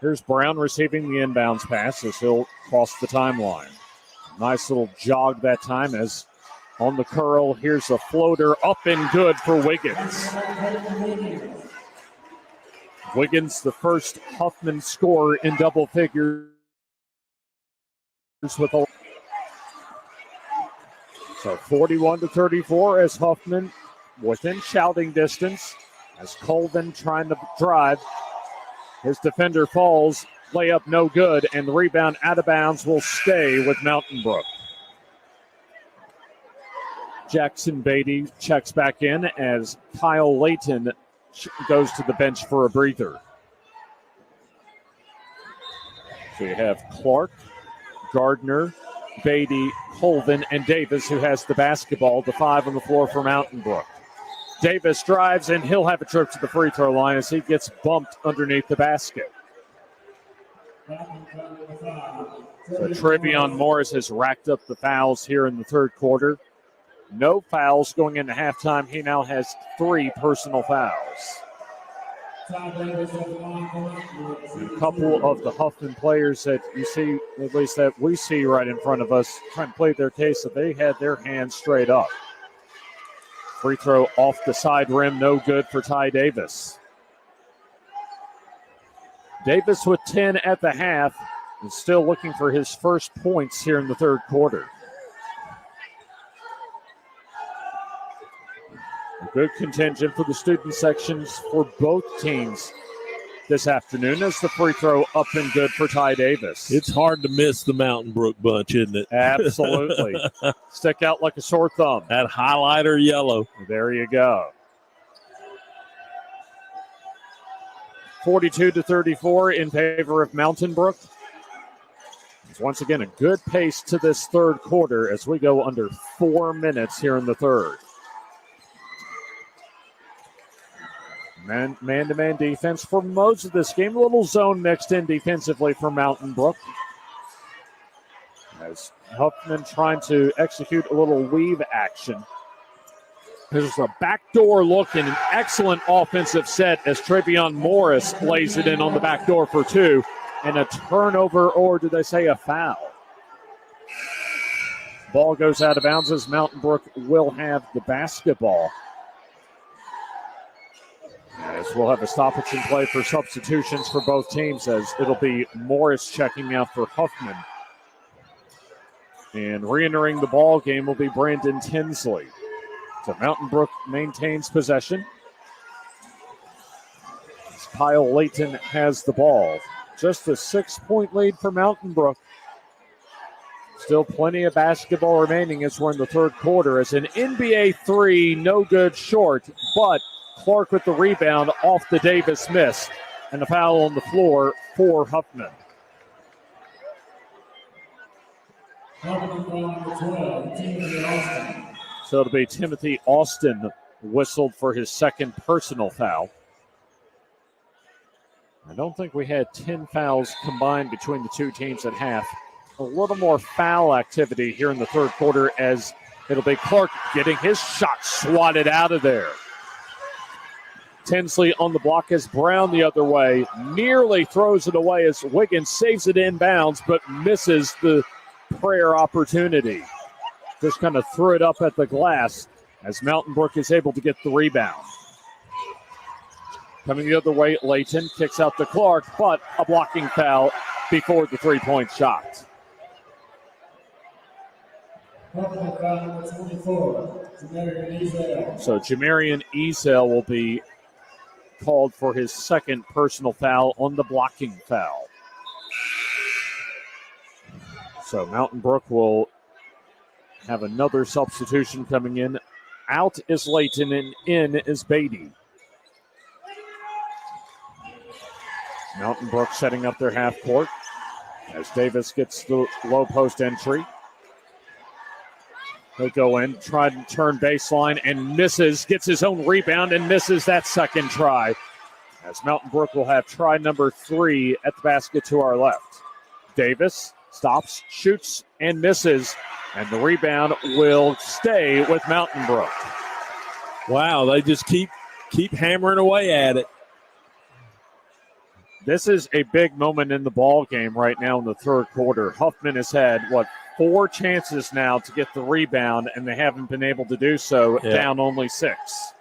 Here's Brown receiving the inbounds pass as he'll cross the timeline. Nice little jog that time as on the curl. Here's a floater up and good for Wiggins. Wiggins, the first Huffman scorer in double figures with a. So 41-34 as Huffman within shouting distance as Colvin trying to drive. His defender falls, layup no good, and the rebound out of bounds will stay with Mountain Brook. Jackson Beatty checks back in as Kyle Layton goes to the bench for a breather. So you have Clark, Gardner, Beatty, Colvin, and Davis, who has the basketball, the 5 on the floor for Mountain Brook. Davis drives, and he'll have a trip to the free throw line as he gets bumped underneath the basket. So Trevion Morris has racked up the fouls here in the third quarter. No fouls going into halftime. He now has 3 personal fouls. A couple of the Huffman players that you see, at least that we see right in front of us, trying to play their case that they had their hands straight up. Free throw off the side rim, no good for Ty Davis. Davis with 10 at the half and still looking for his first points here in the third quarter. A good contingent for the student sections for both teams this afternoon as the free throw up and good for Ty Davis. It's hard to miss the Mountain Brook bunch, isn't it? Absolutely. Stick out like a sore thumb. That highlighter yellow. There you go. 42-34 in favor of Mountain Brook. It's once again a good pace to this third quarter as we go under 4 minutes here in the third. Man-to-man defense for most of this game. A little zone mixed in defensively for Mountain Brook. As Huffman trying to execute a little weave action. There's a backdoor look and an excellent offensive set as Trevion Morris lays it in on the back door for 2. And a turnover, or did they say a foul? Ball goes out of bounds as Mountain Brook will have the basketball. As we'll have a stoppage in play for substitutions for both teams, as it'll be Morris checking out for Huffman. And re-entering the ball game will be Brandon Tinsley. So Mountain Brook maintains possession. As Kyle Layton has the ball. Just a 6-point lead for Mountain Brook. Still plenty of basketball remaining as we're in the third quarter. As an NBA 3, no good short, but Clark with the rebound off the Davis miss. And the foul on the floor for Huffman. So it'll be Timothy Austin whistled for his second personal foul. I don't think we had 10 fouls combined between the two teams at half. A little more foul activity here in the third quarter as it'll be Clark getting his shot swatted out of there. Tinsley on the block as Brown the other way. Nearly throws it away as Wiggins saves it inbounds but misses the prayer opportunity. Just kind of threw it up at the glass as Mountain Brook is able to get the rebound. Coming the other way, Layton kicks out to Clark, but a blocking foul before the three-point shot. So Jamarian Ezel will be called for his second personal foul on the blocking foul. So Mountain Brook will have another substitution coming in. Out is Layton and in is Beatty. Mountain Brook setting up their half court as Davis gets the low post entry. He'll go in, try to turn baseline and misses, gets his own rebound and misses that second try. As Mountain Brook will have try number 3 at the basket to our left. Davis stops, shoots, and misses, and the rebound will stay with Mountain Brook. Wow, they just keep hammering away at it. This is a big moment in the ball game right now in the third quarter. Huffman has had, 4 chances now to get the rebound, and they haven't been able to do so, down only 6.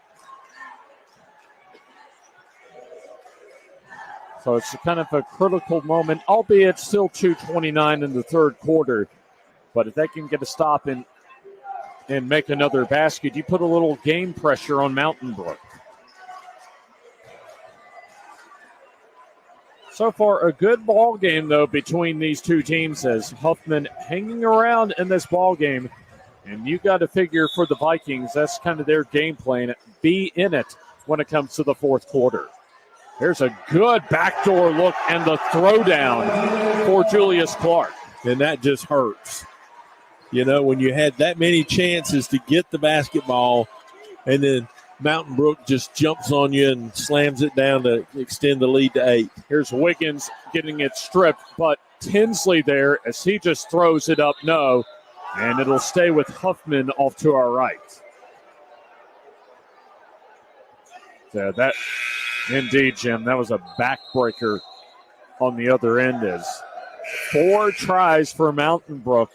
So it's kind of a critical moment, albeit still 2:29 in the third quarter. But if they can get a stop and make another basket, you put a little game pressure on Mountain Brook. So far, a good ball game, though, between these two teams as Huffman hanging around in this ball game. And you got to figure for the Vikings, that's kind of their game plan. Be in it when it comes to the fourth quarter. Here's a good backdoor look and the throwdown for Julius Clark. And that just hurts. You know, when you had that many chances to get the basketball and then Mountain Brook just jumps on you and slams it down to extend the lead to 8. Here's Wiggins getting it stripped, but Tinsley there as he just throws it up, no, and it'll stay with Huffman off to our right. So that, indeed, Jim, that was a backbreaker on the other end. Is 4 tries for Mountain Brook,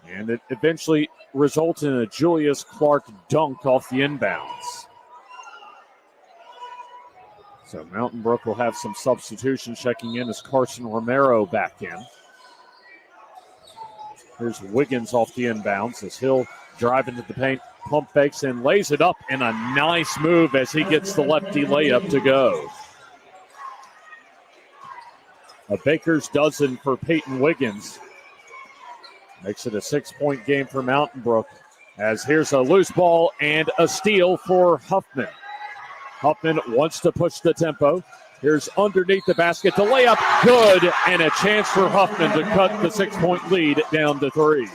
and it eventually resulted in a Julius Clark dunk off the inbounds. So Mountain Brook will have some substitution checking in as Carson Romero back in. Here's Wiggins off the inbounds as he'll drive into the paint, pump fakes, and lays it up in a nice move as he gets the lefty layup to go. A baker's dozen for Peyton Wiggins. Makes it a 6-point game for Mountain Brook. As here's a loose ball and a steal for Huffman. Huffman wants to push the tempo. Here's underneath the basket. The layup, good, and a chance for Huffman to cut the 6-point lead down to 3.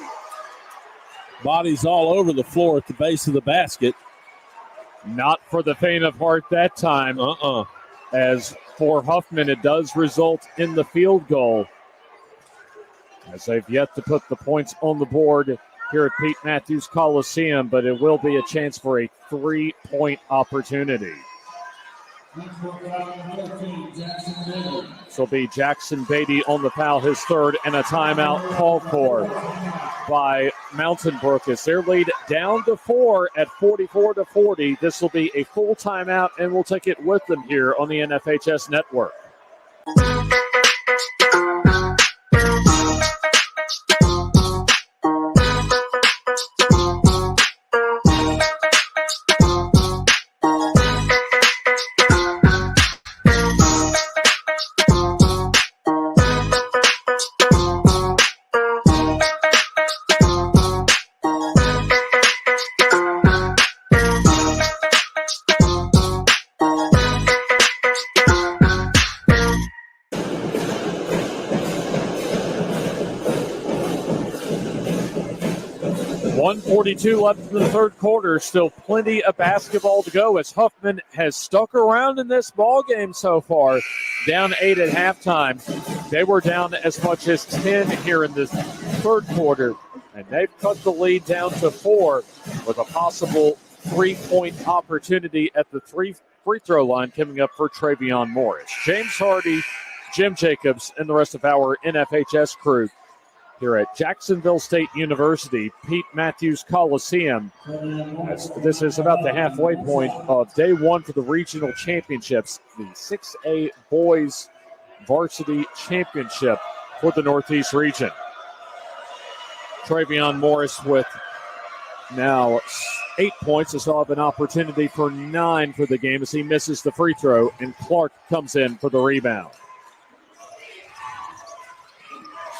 Bodies all over the floor at the base of the basket. Not for the faint of heart that time. As for Huffman, it does result in the field goal, as they've yet to put the points on the board here at Pete Matthews Coliseum, but it will be a chance for a 3-point opportunity. This will be Jackson Beatty on the foul, his third, and a timeout called for by Mountain Brook as their lead down to 4 at 44-40. This will be a full timeout, and we'll take it with them here on the NFHS Network. .142 left in the third quarter. Still plenty of basketball to go as Huffman has stuck around in this ball game so far. Down 8 at halftime. They were down as much as 10 here in this third quarter, and they've cut the lead down to 4 with a possible 3-point opportunity at the free throw line coming up for Travion Morris. James Hardy, Jim Jacobs, and the rest of our NFHS crew here at Jacksonville State University, Pete Matthews Coliseum. This is about the halfway point of day 1 for the regional championships, the 6A Boys Varsity Championship for the Northeast region. Travion Morris with now 8 points. He'll have an opportunity for 9 for the game as he misses the free throw, and Clark comes in for the rebound.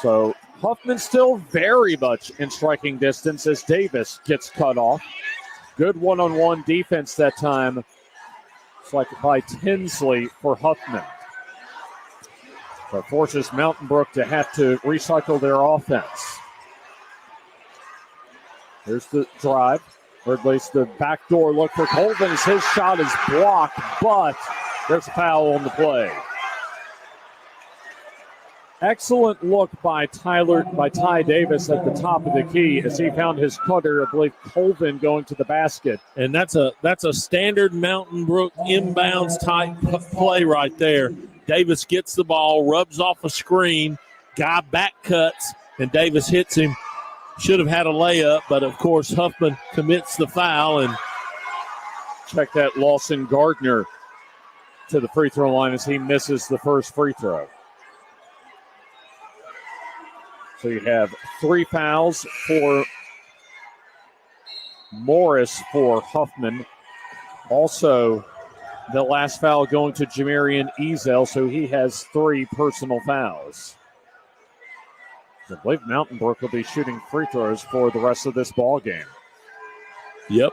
So Huffman still very much in striking distance as Davis gets cut off. Good one-on-one defense that time. It's like by Tinsley for Huffman. That forces Mountain Brook to have to recycle their offense. Here's the drive. Or at least the backdoor look for Colvin as his shot is blocked, but there's a foul on the play. Excellent look by Ty Davis at the top of the key as he found his cutter. I believe Colvin going to the basket. And that's a standard Mountain Brook inbounds type play right there. Davis gets the ball, rubs off a screen, guy back cuts, and Davis hits him. Should have had a layup, but of course Huffman commits the foul. And check that, Lawson Gardner to the free throw line as he misses the first free throw. So you have 3 fouls for Morris for Huffman. Also, the last foul going to Jamarian Ezel, so he has 3 personal fouls. I believe Mountain Brook will be shooting free throws for the rest of this ball game. Yep.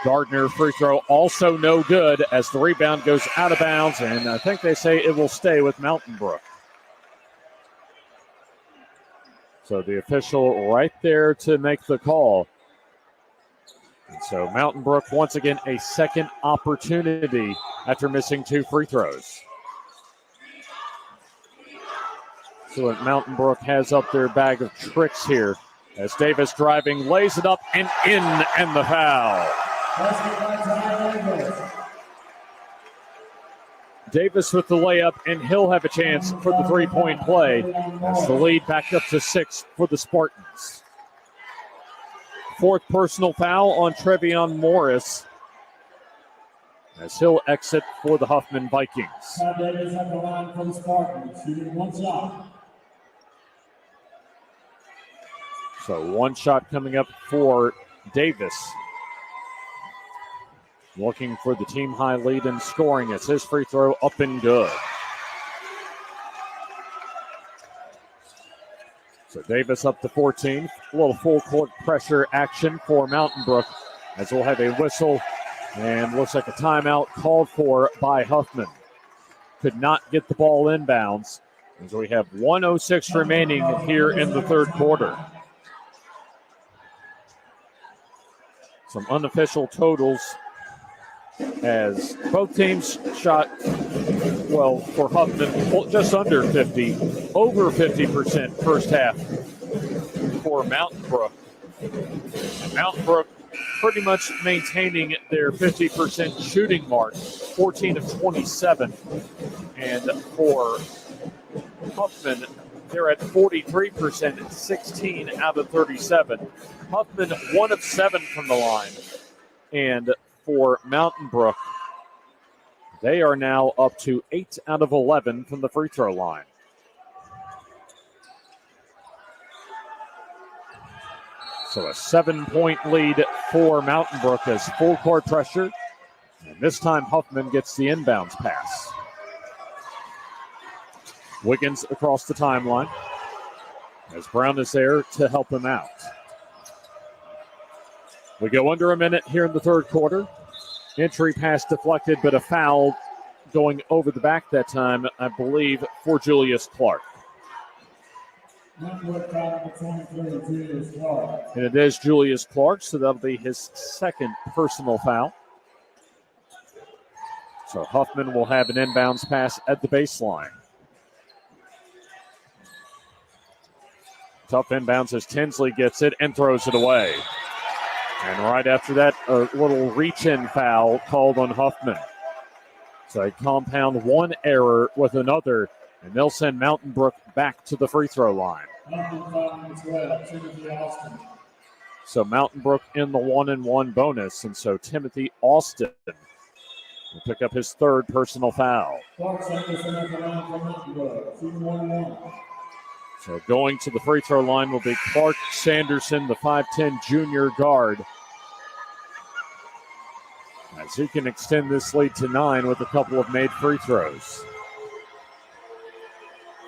Gardner free throw also no good as the rebound goes out of bounds, and I think they say it will stay with Mountain Brook. So the official right there to make the call. And so Mountain Brook once again a second opportunity after missing 2 free throws. So what Mountain Brook has up their bag of tricks here as Davis driving, lays it up and in, and the foul. Davis with the layup, and he'll have a chance for the three-point play as the lead back up to 6 for the Spartans. 4th personal foul on Trevion Morris as he'll exit for the Huffman Vikings. Davis at the line for the Spartans, shooting 1 shot. So 1 shot coming up for Davis. Looking for the team high lead in scoring. It's his free throw up and good. So Davis up to 14. A little full court pressure action for Mountain Brook as we'll have a whistle and looks like a timeout called for by Huffman. Could not get the ball inbounds as we have 1:06 remaining here in the third quarter. Some unofficial totals as both teams shot, well, for Huffman, just under 50, over 50% first half for Mountain Brook. And Mountain Brook pretty much maintaining their 50% shooting mark, 14 of 27. And for Huffman, they're at 43%, 16 out of 37. Huffman, 1 of 7 from the line. And for Mountain Brook, they are now up to 8 out of 11 from the free throw line. So a 7-point lead for Mountain Brook as full court pressure. And this time Huffman gets the inbounds pass. Wiggins across the timeline as Brown is there to help him out. We go under a minute here in the third quarter. Entry pass deflected, but a foul going over the back that time, I believe, for Julius Clark. And it is Julius Clark, so that'll be his 2nd personal foul. So Huffman will have an inbounds pass at the baseline. Tough inbounds as Tinsley gets it and throws it away. And right after that, a little reach-in foul called on Huffman. So they compound one error with another, and they'll send Mountain Brook back to the free throw line. So Mountain Brook in the 1-and-1 bonus, and so Timothy Austin will pick up his 3rd personal foul. So going to the free throw line will be Clark Sanderson, the 5'10 junior guard, as he can extend this lead to 9 with a couple of made free throws.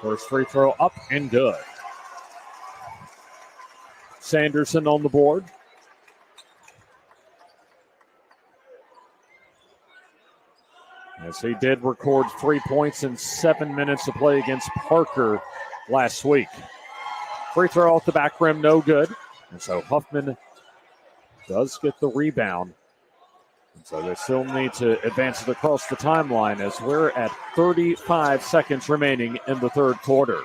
First free throw up and good. Sanderson on the board. As he did record 3 points in 7 minutes of play against Parker last week. Free throw off the back rim, no good. And so Huffman does get the rebound. And so they still need to advance it across the timeline as we're at 35 seconds remaining in the third quarter.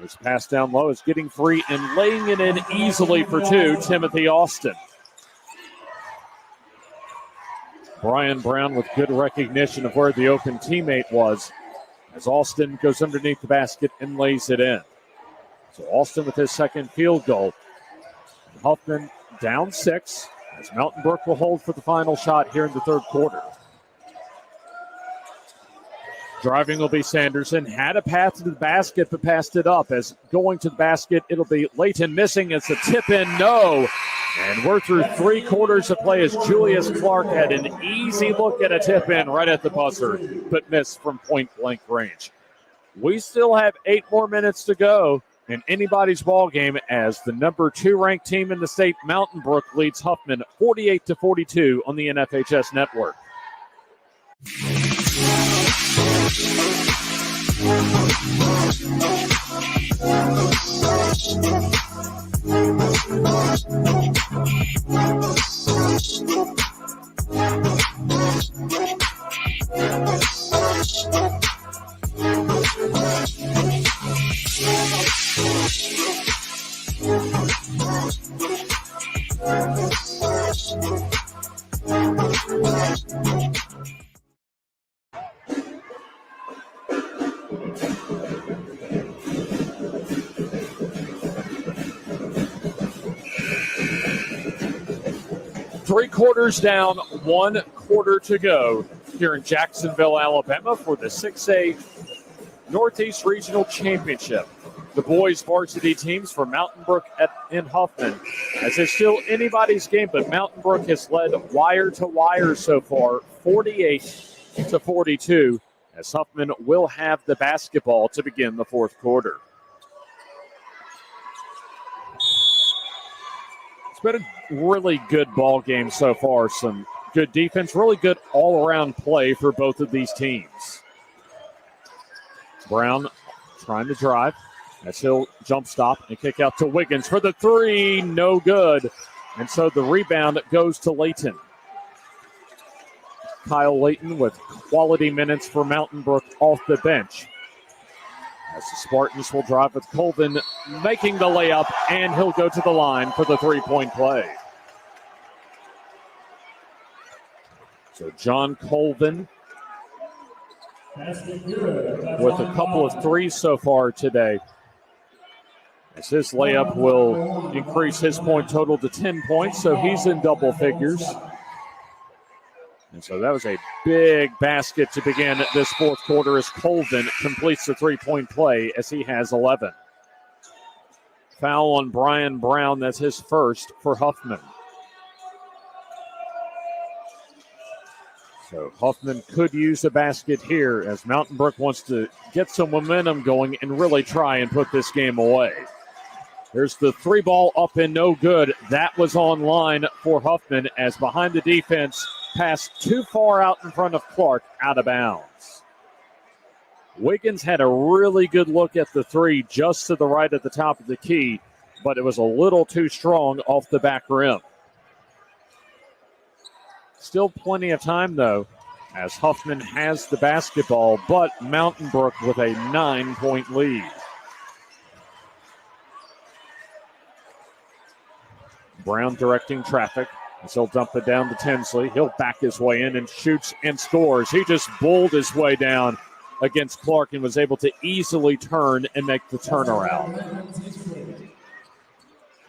This pass down low is getting free and laying it in easily for 2, Timothy Austin. Brian Brown with good recognition of where the open teammate was as Austin goes underneath the basket and lays it in. So Austin with his 2nd field goal. Huffman down 6 as Mountain Brook will hold for the final shot here in the third quarter. Driving will be Sanderson. Had a path to the basket, but passed it up. As going to the basket, it'll be Layton missing. It's a tip in, no. And we're through 3 quarters of play as Julius Clark had an easy look at a tip in right at the buzzer, but missed from point blank range. We still have 8 more minutes to go in anybody's ball game as the number 2 ranked team in the state, Mountain Brook, leads Huffman 48-42 on the NFHS network. Three quarters down, 1 quarter to go here in Jacksonville, Alabama for the 6A Northeast Regional Championship. The boys varsity teams for Mountain Brook and Huffman. As it's still anybody's game, but Mountain Brook has led wire to wire so far, 48-42, as Huffman will have the basketball to begin the fourth quarter. It's been a really good ball game so far. Some good defense, really good all-around play for both of these teams. Brown trying to drive as he'll jump stop and kick out to Wiggins for the three. No good. And so the rebound goes to Layton. Kyle Layton with quality minutes for Mountain Brook off the bench. As the Spartans will drive with Colvin making the layup, and he'll go to the line for the three-point play. So John Colvin with a couple of threes so far today. As his layup will increase his point total to 10 points, so he's in double figures. And so that was a big basket to begin this fourth quarter as Colvin completes the three-point play as he has 11. Foul on Brian Brown, that's his first for Huffman. So Huffman could use a basket here as Mountain Brook wants to get some momentum going and really try and put this game away. There's the three ball up and no good. That was on line for Huffman as behind the defense, pass too far out in front of Clark, out of bounds. Wiggins had a really good look at the three just to the right at the top of the key, but it was a little too strong off the back rim. Still plenty of time, though, as Huffman has the basketball, but Mountain Brook with a 9-point lead. Brown directing traffic as he'll dump it down to Tinsley. He'll back his way in and shoots and scores. He just bowled his way down against Clark and was able to easily turn and make the turnaround.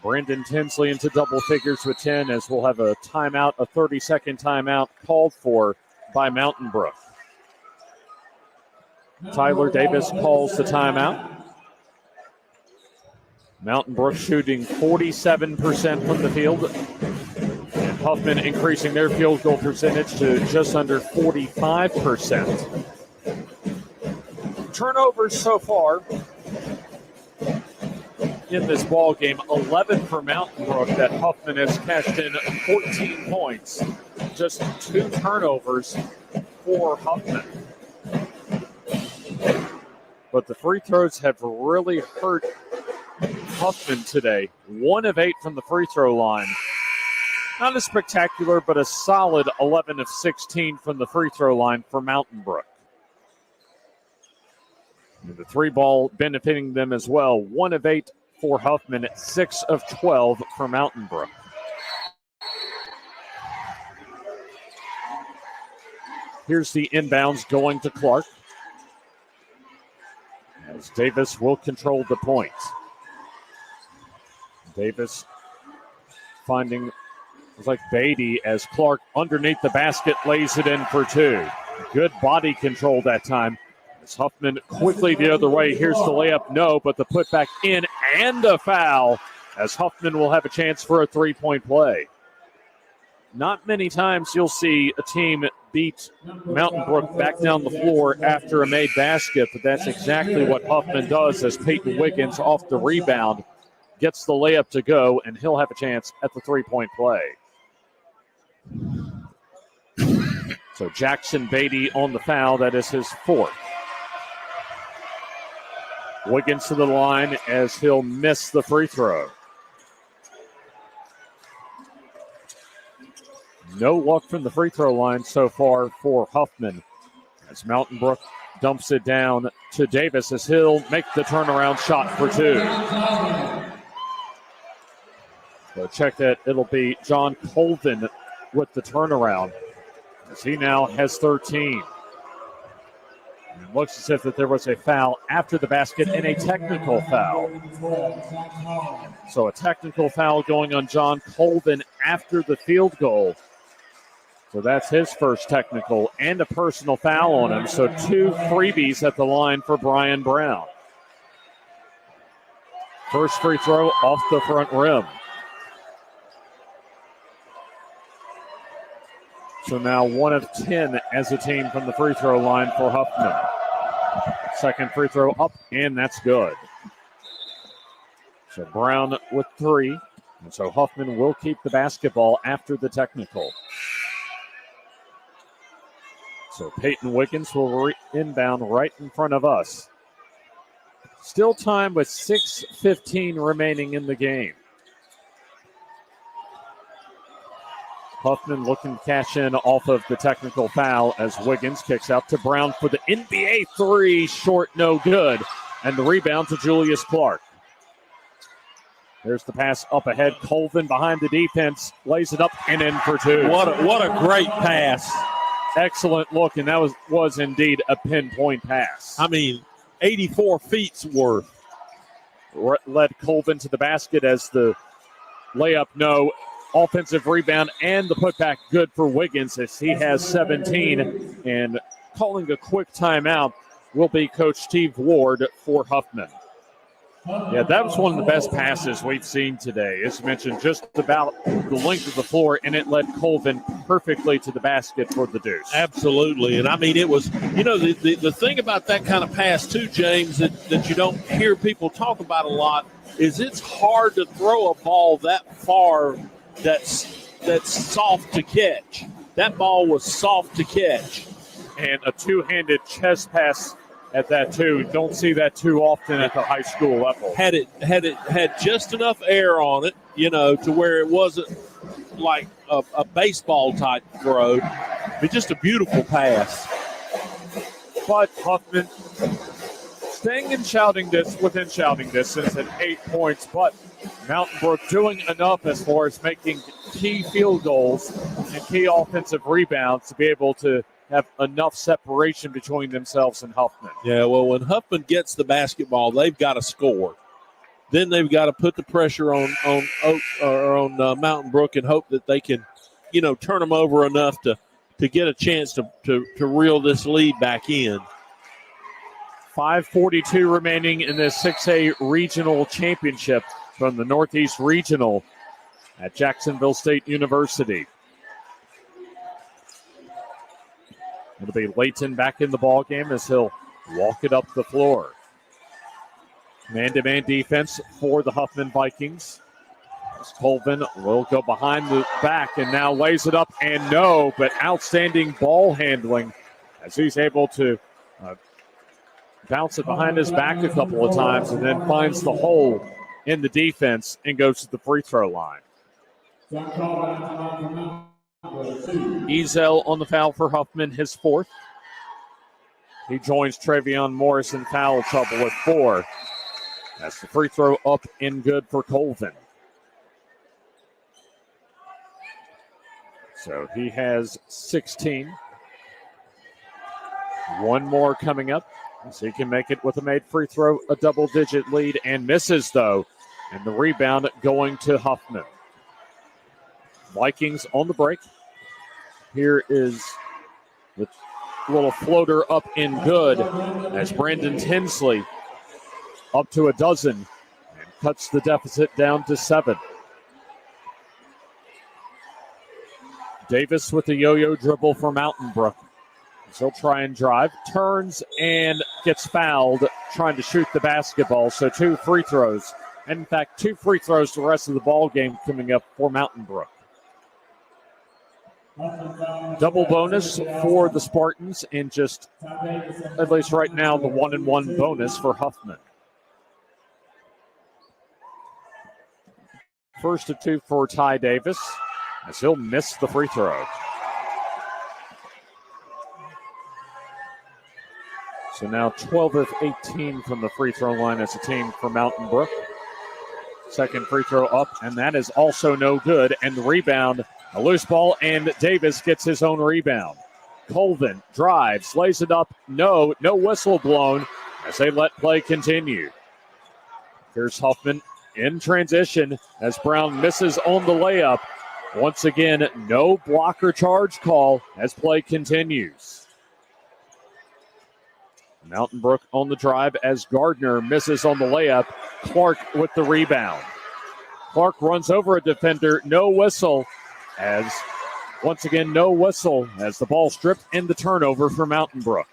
Brandon Tinsley into double figures with 10 as we'll have a timeout, a 30-second timeout called for by Mountain Brook. Tyler Davis calls the timeout. Mountain Brook shooting 47% from the field. And Huffman increasing their field goal percentage to just under 45%. Turnovers so far in this ball game, 11 for Mountain Brook, that Huffman has cashed in 14 points. Just 2 turnovers for Huffman. But the free throws have really hurt Huffman today. 1 of 8 from the free throw line. Not as spectacular, but a solid 11 of 16 from the free throw line for Mountain Brook. And the three ball benefiting them as well. 1 of 8 for Huffman, 6 of 12 for Mountain Brook. Here's the inbounds going to Clark, as Davis will control the point. Davis finding, it's like Beatty, as Clark underneath the basket lays it in for 2. Good body control that time. As Huffman quickly the other way. Here's the layup, no, but the putback in and a foul, as Huffman will have a chance for a three-point play. Not many times you'll see a team beat Mountain Brook back down the floor after a made basket, but that's exactly what Huffman does as Peyton Wiggins off the rebound gets the layup to go, and he'll have a chance at the three-point play. So Jackson Beatty on the foul. That is his 4th. Wiggins to the line as he'll miss the free throw. No luck from the free throw line so far for Huffman, as Mountain Brook dumps it down to Davis as he'll make the turnaround shot for two. So check that. It'll be John Colvin with the turnaround, as he now has 13. And it looks as if that there was a foul after the basket and a technical foul. So a technical foul going on John Colvin after the field goal. So that's his first technical and a personal foul on him. So 2 freebies at the line for Brian Brown. First free throw off the front rim. So now 1 of 10 as a team from the free throw line for Huffman. Second free throw up, and that's good. So Brown with 3. And so Huffman will keep the basketball after the technical. So Peyton Wiggins will inbound right in front of us. Still time with 6:15 remaining in the game. Huffman looking to cash in off of the technical foul as Wiggins kicks out to Brown for the NBA 3. Short, no good. And the rebound to Julius Clark. There's the pass up ahead. Colvin behind the defense. Lays it up and in for 2. What a great pass. Excellent look, and that was indeed a pinpoint pass. I mean, 84 feet's worth. Led Colvin to the basket as the layup no. Offensive rebound and the putback good for Wiggins as he has 17. And calling a quick timeout will be Coach Steve Ward for Huffman. Yeah, that was one of the best passes we've seen today. As mentioned, just about the length of the floor, and it led Colvin perfectly to the basket for the deuce. Absolutely. And I mean, it was, the thing about that kind of pass too, James, that you don't hear people talk about a lot is it's hard to throw a ball that far that's soft to catch. That ball was soft to catch. And a two-handed chest pass at that too. Don't see that too often at the high school level. Had just enough air on it, to where it wasn't like a baseball type throw. It's just a beautiful pass. But Huffman staying within shouting distance at 8 points, but Mountain Brook doing enough as far as making key field goals and key offensive rebounds to be able to have enough separation between themselves and Huffman. Yeah, well, when Huffman gets the basketball, they've got to score. Then they've got to put the pressure on Mountain Brook and hope that they can, turn them over enough to get a chance to reel this lead back in. 5:42 remaining in the 6A Regional Championship from the Northeast Regional at Jacksonville State University. It'll be Layton back in the ball game as he'll walk it up the floor. Man-to-man defense for the Huffman Vikings. As Colvin will go behind the back and now lays it up and no, but outstanding ball handling as he's able to bounce it behind his back a couple of times and then finds the hole in the defense and goes to the free throw line. Ezel on the foul for Huffman, his 4th. He joins Travion Morris in foul trouble with 4. That's the free throw up and good for Colvin. So he has 16. One more coming up. So he can make it with a made free throw, a double-digit lead, and misses, though. And the rebound going to Huffman. Vikings on the break. Here is the little floater up and good as Brandon Tinsley up to a dozen and cuts the deficit down to 7. Davis with the yo-yo dribble for Mountain Brook. He'll try and drive, turns and gets fouled trying to shoot the basketball. So 2 free throws. And in fact, 2 free throws the rest of the ball game coming up for Mountain Brook. Double bonus for the Spartans and just, at least right now, the 1-and-1 bonus for Huffman. First of two for Ty Davis, as he'll miss the free throw. So now 12 of 18 from the free throw line as a team for Mountain Brook. Second free throw up, and that is also no good. And the rebound, a loose ball, and Davis gets his own rebound. Colvin drives, lays it up. No whistle blown as they let play continue. Here's Huffman in transition as Brown misses on the layup. Once again, no blocker charge call as play continues. Mountain Brook on the drive as Gardner misses on the layup. Clark with the rebound. Clark runs over a defender. No whistle as, once again, no whistle as the ball stripped and the turnover for Mountain Brook.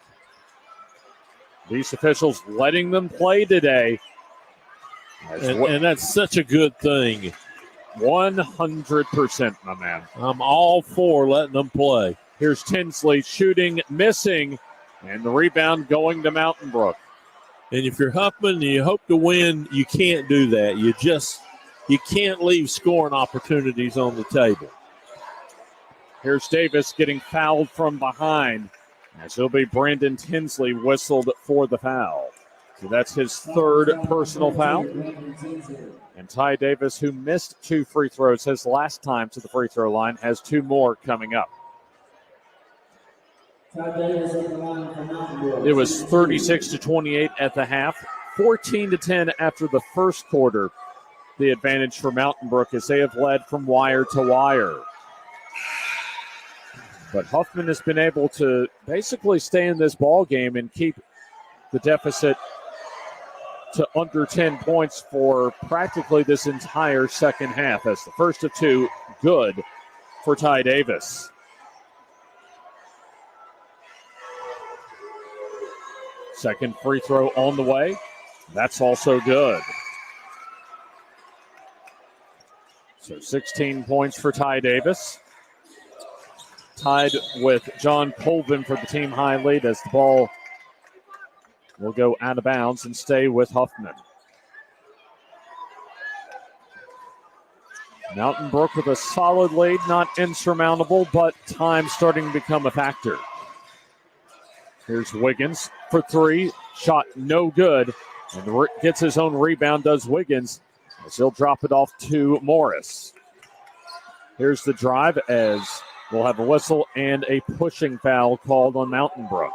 These officials letting them play today. And that's such a good thing. 100%, my man. I'm all for letting them play. Here's Tinsley shooting, missing, and the rebound going to Mountain Brook. And if you're Huffman and you hope to win, you can't do that. You can't leave scoring opportunities on the table. Here's Davis getting fouled from behind, as it'll be Brandon Tinsley whistled for the foul. So that's his third personal foul. And Ty Davis, who missed 2 free throws his last time to the free throw line, has 2 more coming up. It was 36-28 at the half, 14-10 after the first quarter. The advantage for Mountain Brook as they have led from wire to wire. But Huffman has been able to basically stay in this ball game and keep the deficit to under 10 points for practically this entire second half, as the first of 2 good for Ty Davis. Second free throw on the way. That's also good. So 16 points for Ty Davis. Tied with John Colvin for the team high lead as the ball will go out of bounds and stay with Huffman. Mountain Brook with a solid lead, not insurmountable, but time starting to become a factor. Here's Wiggins for 3. Shot no good. And gets his own rebound, does Wiggins, as he'll drop it off to Morris. Here's the drive as we'll have a whistle and a pushing foul called on Mountain Brook.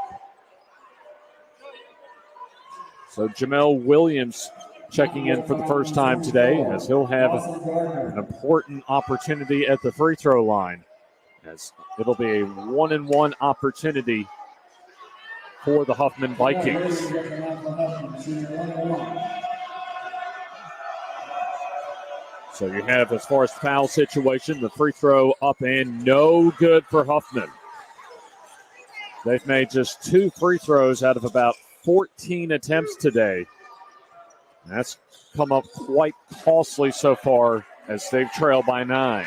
So Jamel Williams checking in for the first time today, as he'll have an important opportunity at the free throw line, as it'll be a 1-and-1 opportunity for the Huffman Vikings. So you have, as far as foul situation, the free throw up and no good for Huffman. They've made just 2 free throws out of about 14 attempts today. That's come up quite costly so far as they've trailed by 9.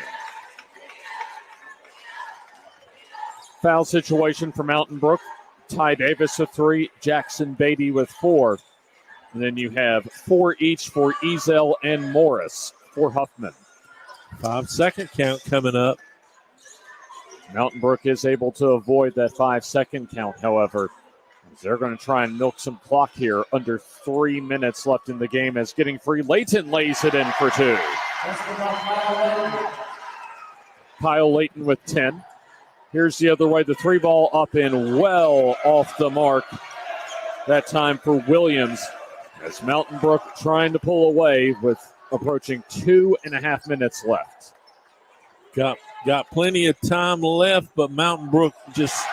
Foul situation for Mountain Brook. Ty Davis with 3, Jackson Beatty with 4. And then you have 4 each for Ezel and Morris for Huffman. 5-second count coming up. Mountain Brook is able to avoid that 5-second count, however. They're going to try and milk some clock here. Under 3 minutes left in the game as getting free. Layton lays it in for 2. Kyle Layton with 10. Here's the other way. The 3 ball up and well off the mark. That time for Williams as Mountain Brook trying to pull away with approaching 2.5 minutes left. Got plenty of time left, but Mountain Brook just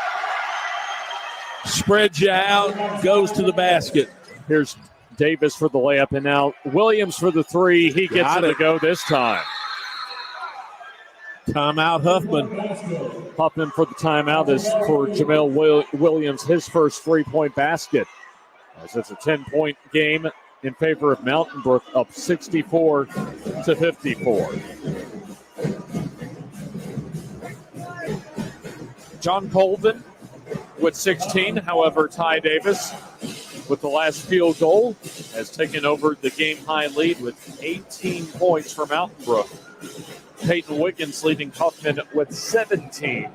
spreads you out, goes to the basket. Here's Davis for the layup, and now Williams for the 3. He gets it to go this time. Timeout, Huffman. Huffman for the timeout is for Jamel Williams, his first 3-point basket. As it's a 10-point game in favor of Mountain Brook, up 64-54. John Colvin with 16. However, Ty Davis with the last field goal, has taken over the game-high lead with 18 points for Mountain Brook. Peyton Wiggins leading Huffman with 17.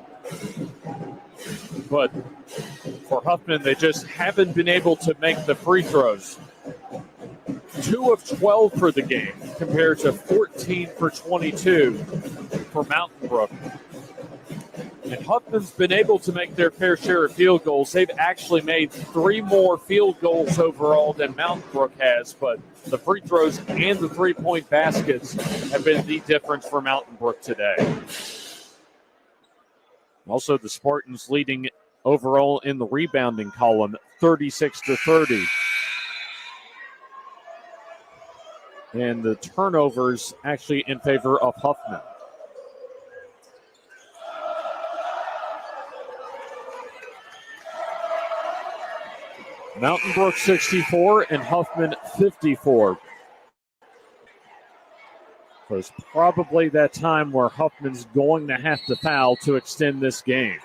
But for Huffman, they just haven't been able to make the free throws. 2 of 12 for the game compared to 14 for 22 for Mountain Brook. And Huffman's been able to make their fair share of field goals. They've actually made 3 more field goals overall than Mountain Brook has, but the free throws and the three-point baskets have been the difference for Mountain Brook today. Also, the Spartans leading overall in the rebounding column, 36-30. And the turnovers actually in favor of Huffman. Mountain Brook 64 and Huffman 54. So it's probably that time where Huffman's going to have to foul to extend this game.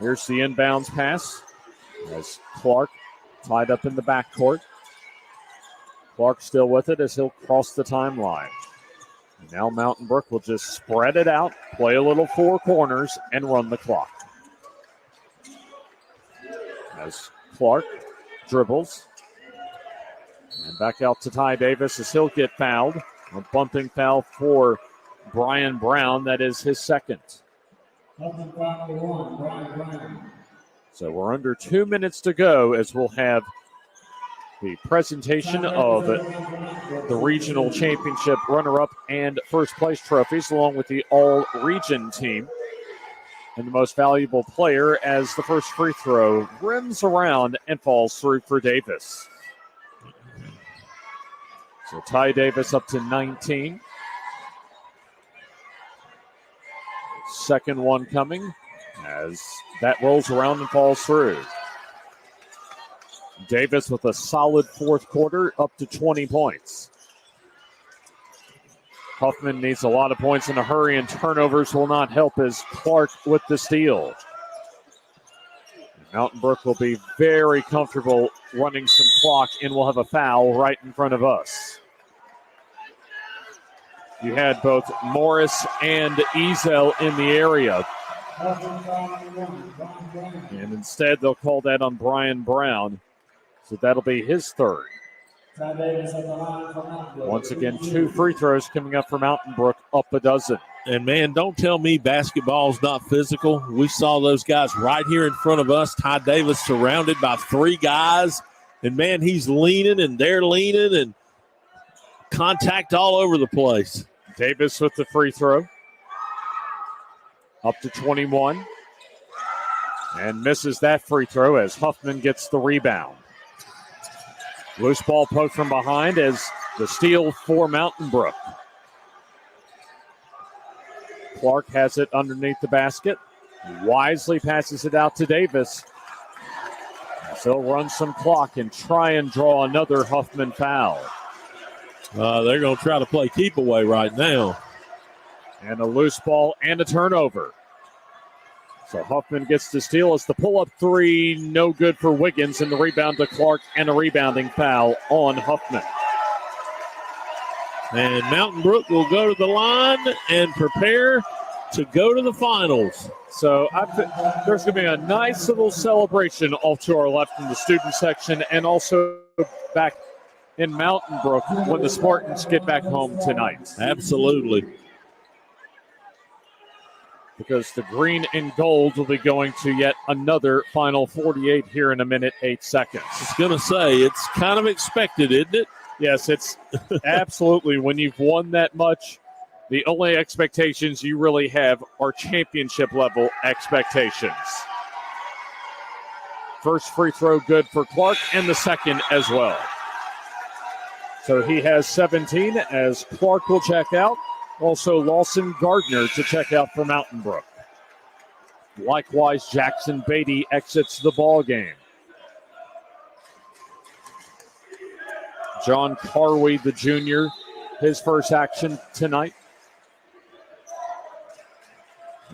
Here's the inbounds pass as Clark tied up in the backcourt. Clark still with it as he'll cross the timeline. Now Mountain Brook will just spread it out, play a little 4 corners, and run the clock. As Clark dribbles. And back out to Ty Davis as he'll get fouled. A bumping foul for Brian Brown. That is his second. So we're under 2 minutes to go as we'll have the presentation of the regional championship runner-up and first place trophies along with the all-region team. And the most valuable player as the first free throw rims around and falls through for Davis. So Ty Davis up to 19. Second one coming as that rolls around and falls through. Davis with a solid fourth quarter, up to 20 points. Huffman needs a lot of points in a hurry, and turnovers will not help as Clark with the steal. Mountain Brook will be very comfortable running some clock, and we'll have a foul right in front of us. You had both Morris and Ezel in the area. And instead, they'll call that on Brian Brown. So that'll be his third. Once again, 2 free throws coming up for Mountain Brook, up a dozen. And, man, don't tell me basketball's not physical. We saw those guys right here in front of us. Ty Davis surrounded by 3 guys. And, man, he's leaning and they're leaning and contact all over the place. Davis with the free throw. Up to 21. And misses that free throw as Huffman gets the rebound. Loose ball poked from behind as the steal for Mountain Brook. Clark has it underneath the basket. Wisely passes it out to Davis. So he'll run some clock and try and draw another Huffman foul. They're going to try to play keep away right now. And a loose ball and a turnover. So Huffman gets to steal. It's the pull-up 3, no good for Wiggins, and the rebound to Clark, and a rebounding foul on Huffman. And Mountain Brook will go to the line and prepare to go to the finals. So there's going to be a nice little celebration off to our left in the student section, and also back in Mountain Brook when the Spartans get back home tonight. Absolutely. Because the green and gold will be going to yet another Final 48 here in a minute, 8 seconds. I was going to say, it's kind of expected, isn't it? Yes, it's absolutely. When you've won that much, the only expectations you really have are championship level expectations. First free throw good for Clark, and the second as well. So he has 17 as Clark will check out. Also, Lawson Gardner to check out for Mountain Brook. Likewise, Jackson Beatty exits the ball game. John Carwey, the junior, his first action tonight.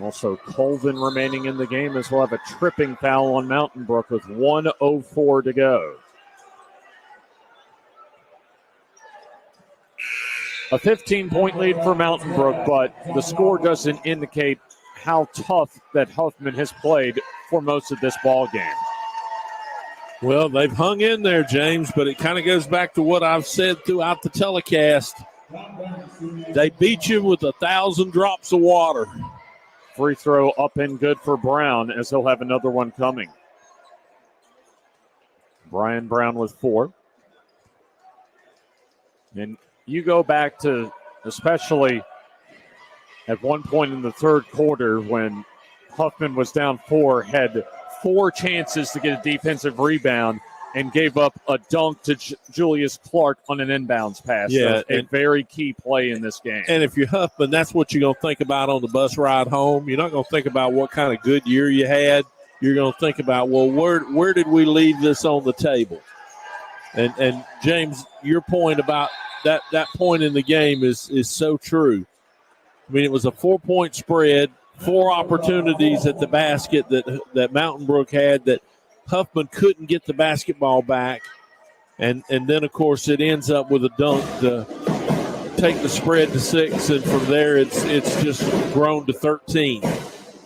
Also, Colvin remaining in the game as we'll have a tripping foul on Mountain Brook with 1:04 to go. A 15-point lead for Mountain Brook, but the score doesn't indicate how tough that Huffman has played for most of this ball game. Well, they've hung in there, James, but it kind of goes back to what I've said throughout the telecast. They beat you with 1,000 drops of water. Free throw up and good for Brown, as he'll have another one coming. Brian Brown with 4. And you go back to especially at one point in the third quarter when Huffman was down 4, had 4 chances to get a defensive rebound and gave up a dunk to Julius Clark on an inbounds pass. Yeah, a very key play in this game. And if you're Huffman, that's what you're going to think about on the bus ride home. You're not going to think about what kind of good year you had. You're going to think about, well, where did we leave this on the table? And James, your point about that point in the game is so true. I mean, it was a 4-point spread, 4 opportunities at the basket that Mountain Brook had that Huffman couldn't get the basketball back. And then, of course, it ends up with a dunk to take the spread to 6, and from there it's just grown to 13.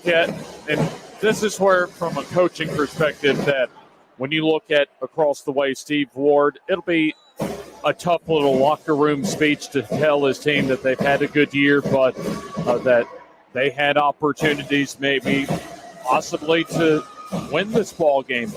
Yeah, and this is where, from a coaching perspective, that when you look at across the way Steve Ward, it'll be a tough little locker room speech to tell his team that they've had a good year, but that they had opportunities maybe possibly to win this ball game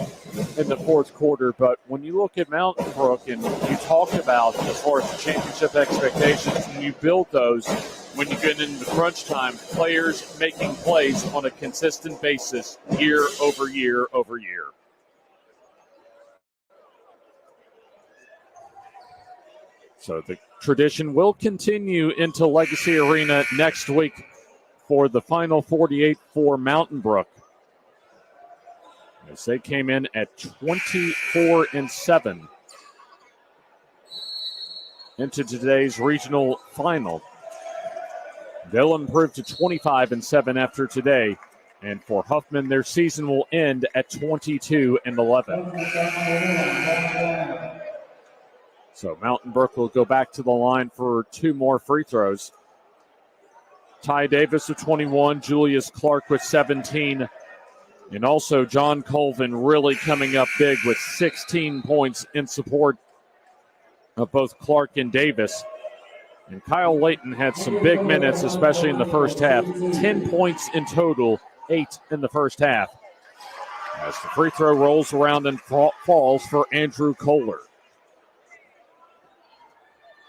in the fourth quarter. But when you look at Mountain Brook and you talk about as far as the championship expectations, and you build those when you get into crunch time, players making plays on a consistent basis year over year over year. So the tradition will continue into Legacy Arena next week for the final 48 for Mountain Brook, as they came in at 24-7 into today's regional final. They'll improve to 25-7 after today, and for Huffman, their season will end at 22-11. So Mountain Brook will go back to the line for 2 more free throws. Ty Davis with 21, Julius Clark with 17, and also John Colvin really coming up big with 16 points in support of both Clark and Davis. And Kyle Layton had some big minutes, especially in the first half. 10 points in total, 8 in the first half. As the free throw rolls around and falls for Andrew Kohler.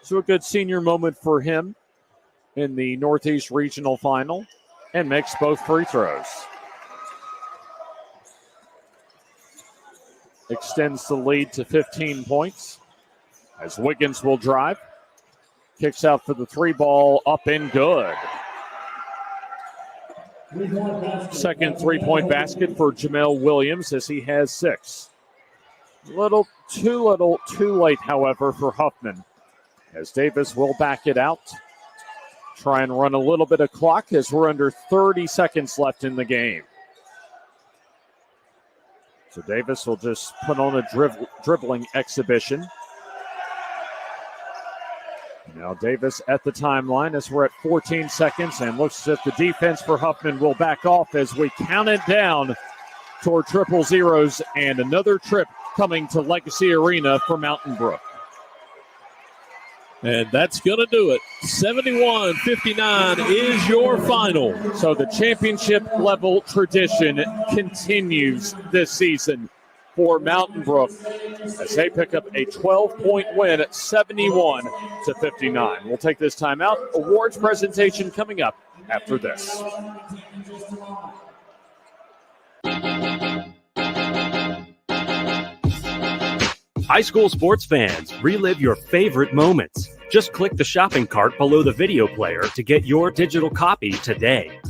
So a good senior moment for him in the Northeast Regional Final, and makes both free throws. Extends the lead to 15 points as Wiggins will drive. Kicks out for the 3 ball, up and good. Second 3-point basket for Jamel Williams as he has 6. Too late, however, for Huffman, as Davis will back it out. Try and run a little bit of clock as we're under 30 seconds left in the game. So Davis will just put on a dribbling exhibition. Now Davis at the timeline as we're at 14 seconds, and looks as if the defense for Huffman will back off as we count it down toward triple zeros, and another trip coming to Legacy Arena for Mountain Brook. And that's going to do it. 71-59 is your final. So the championship level tradition continues this season for Mountain Brook as they pick up a 12-point win at 71-59. We'll take this time out. Awards presentation coming up after this. High school sports fans, relive your favorite moments. Just click the shopping cart below the video player to get your digital copy today.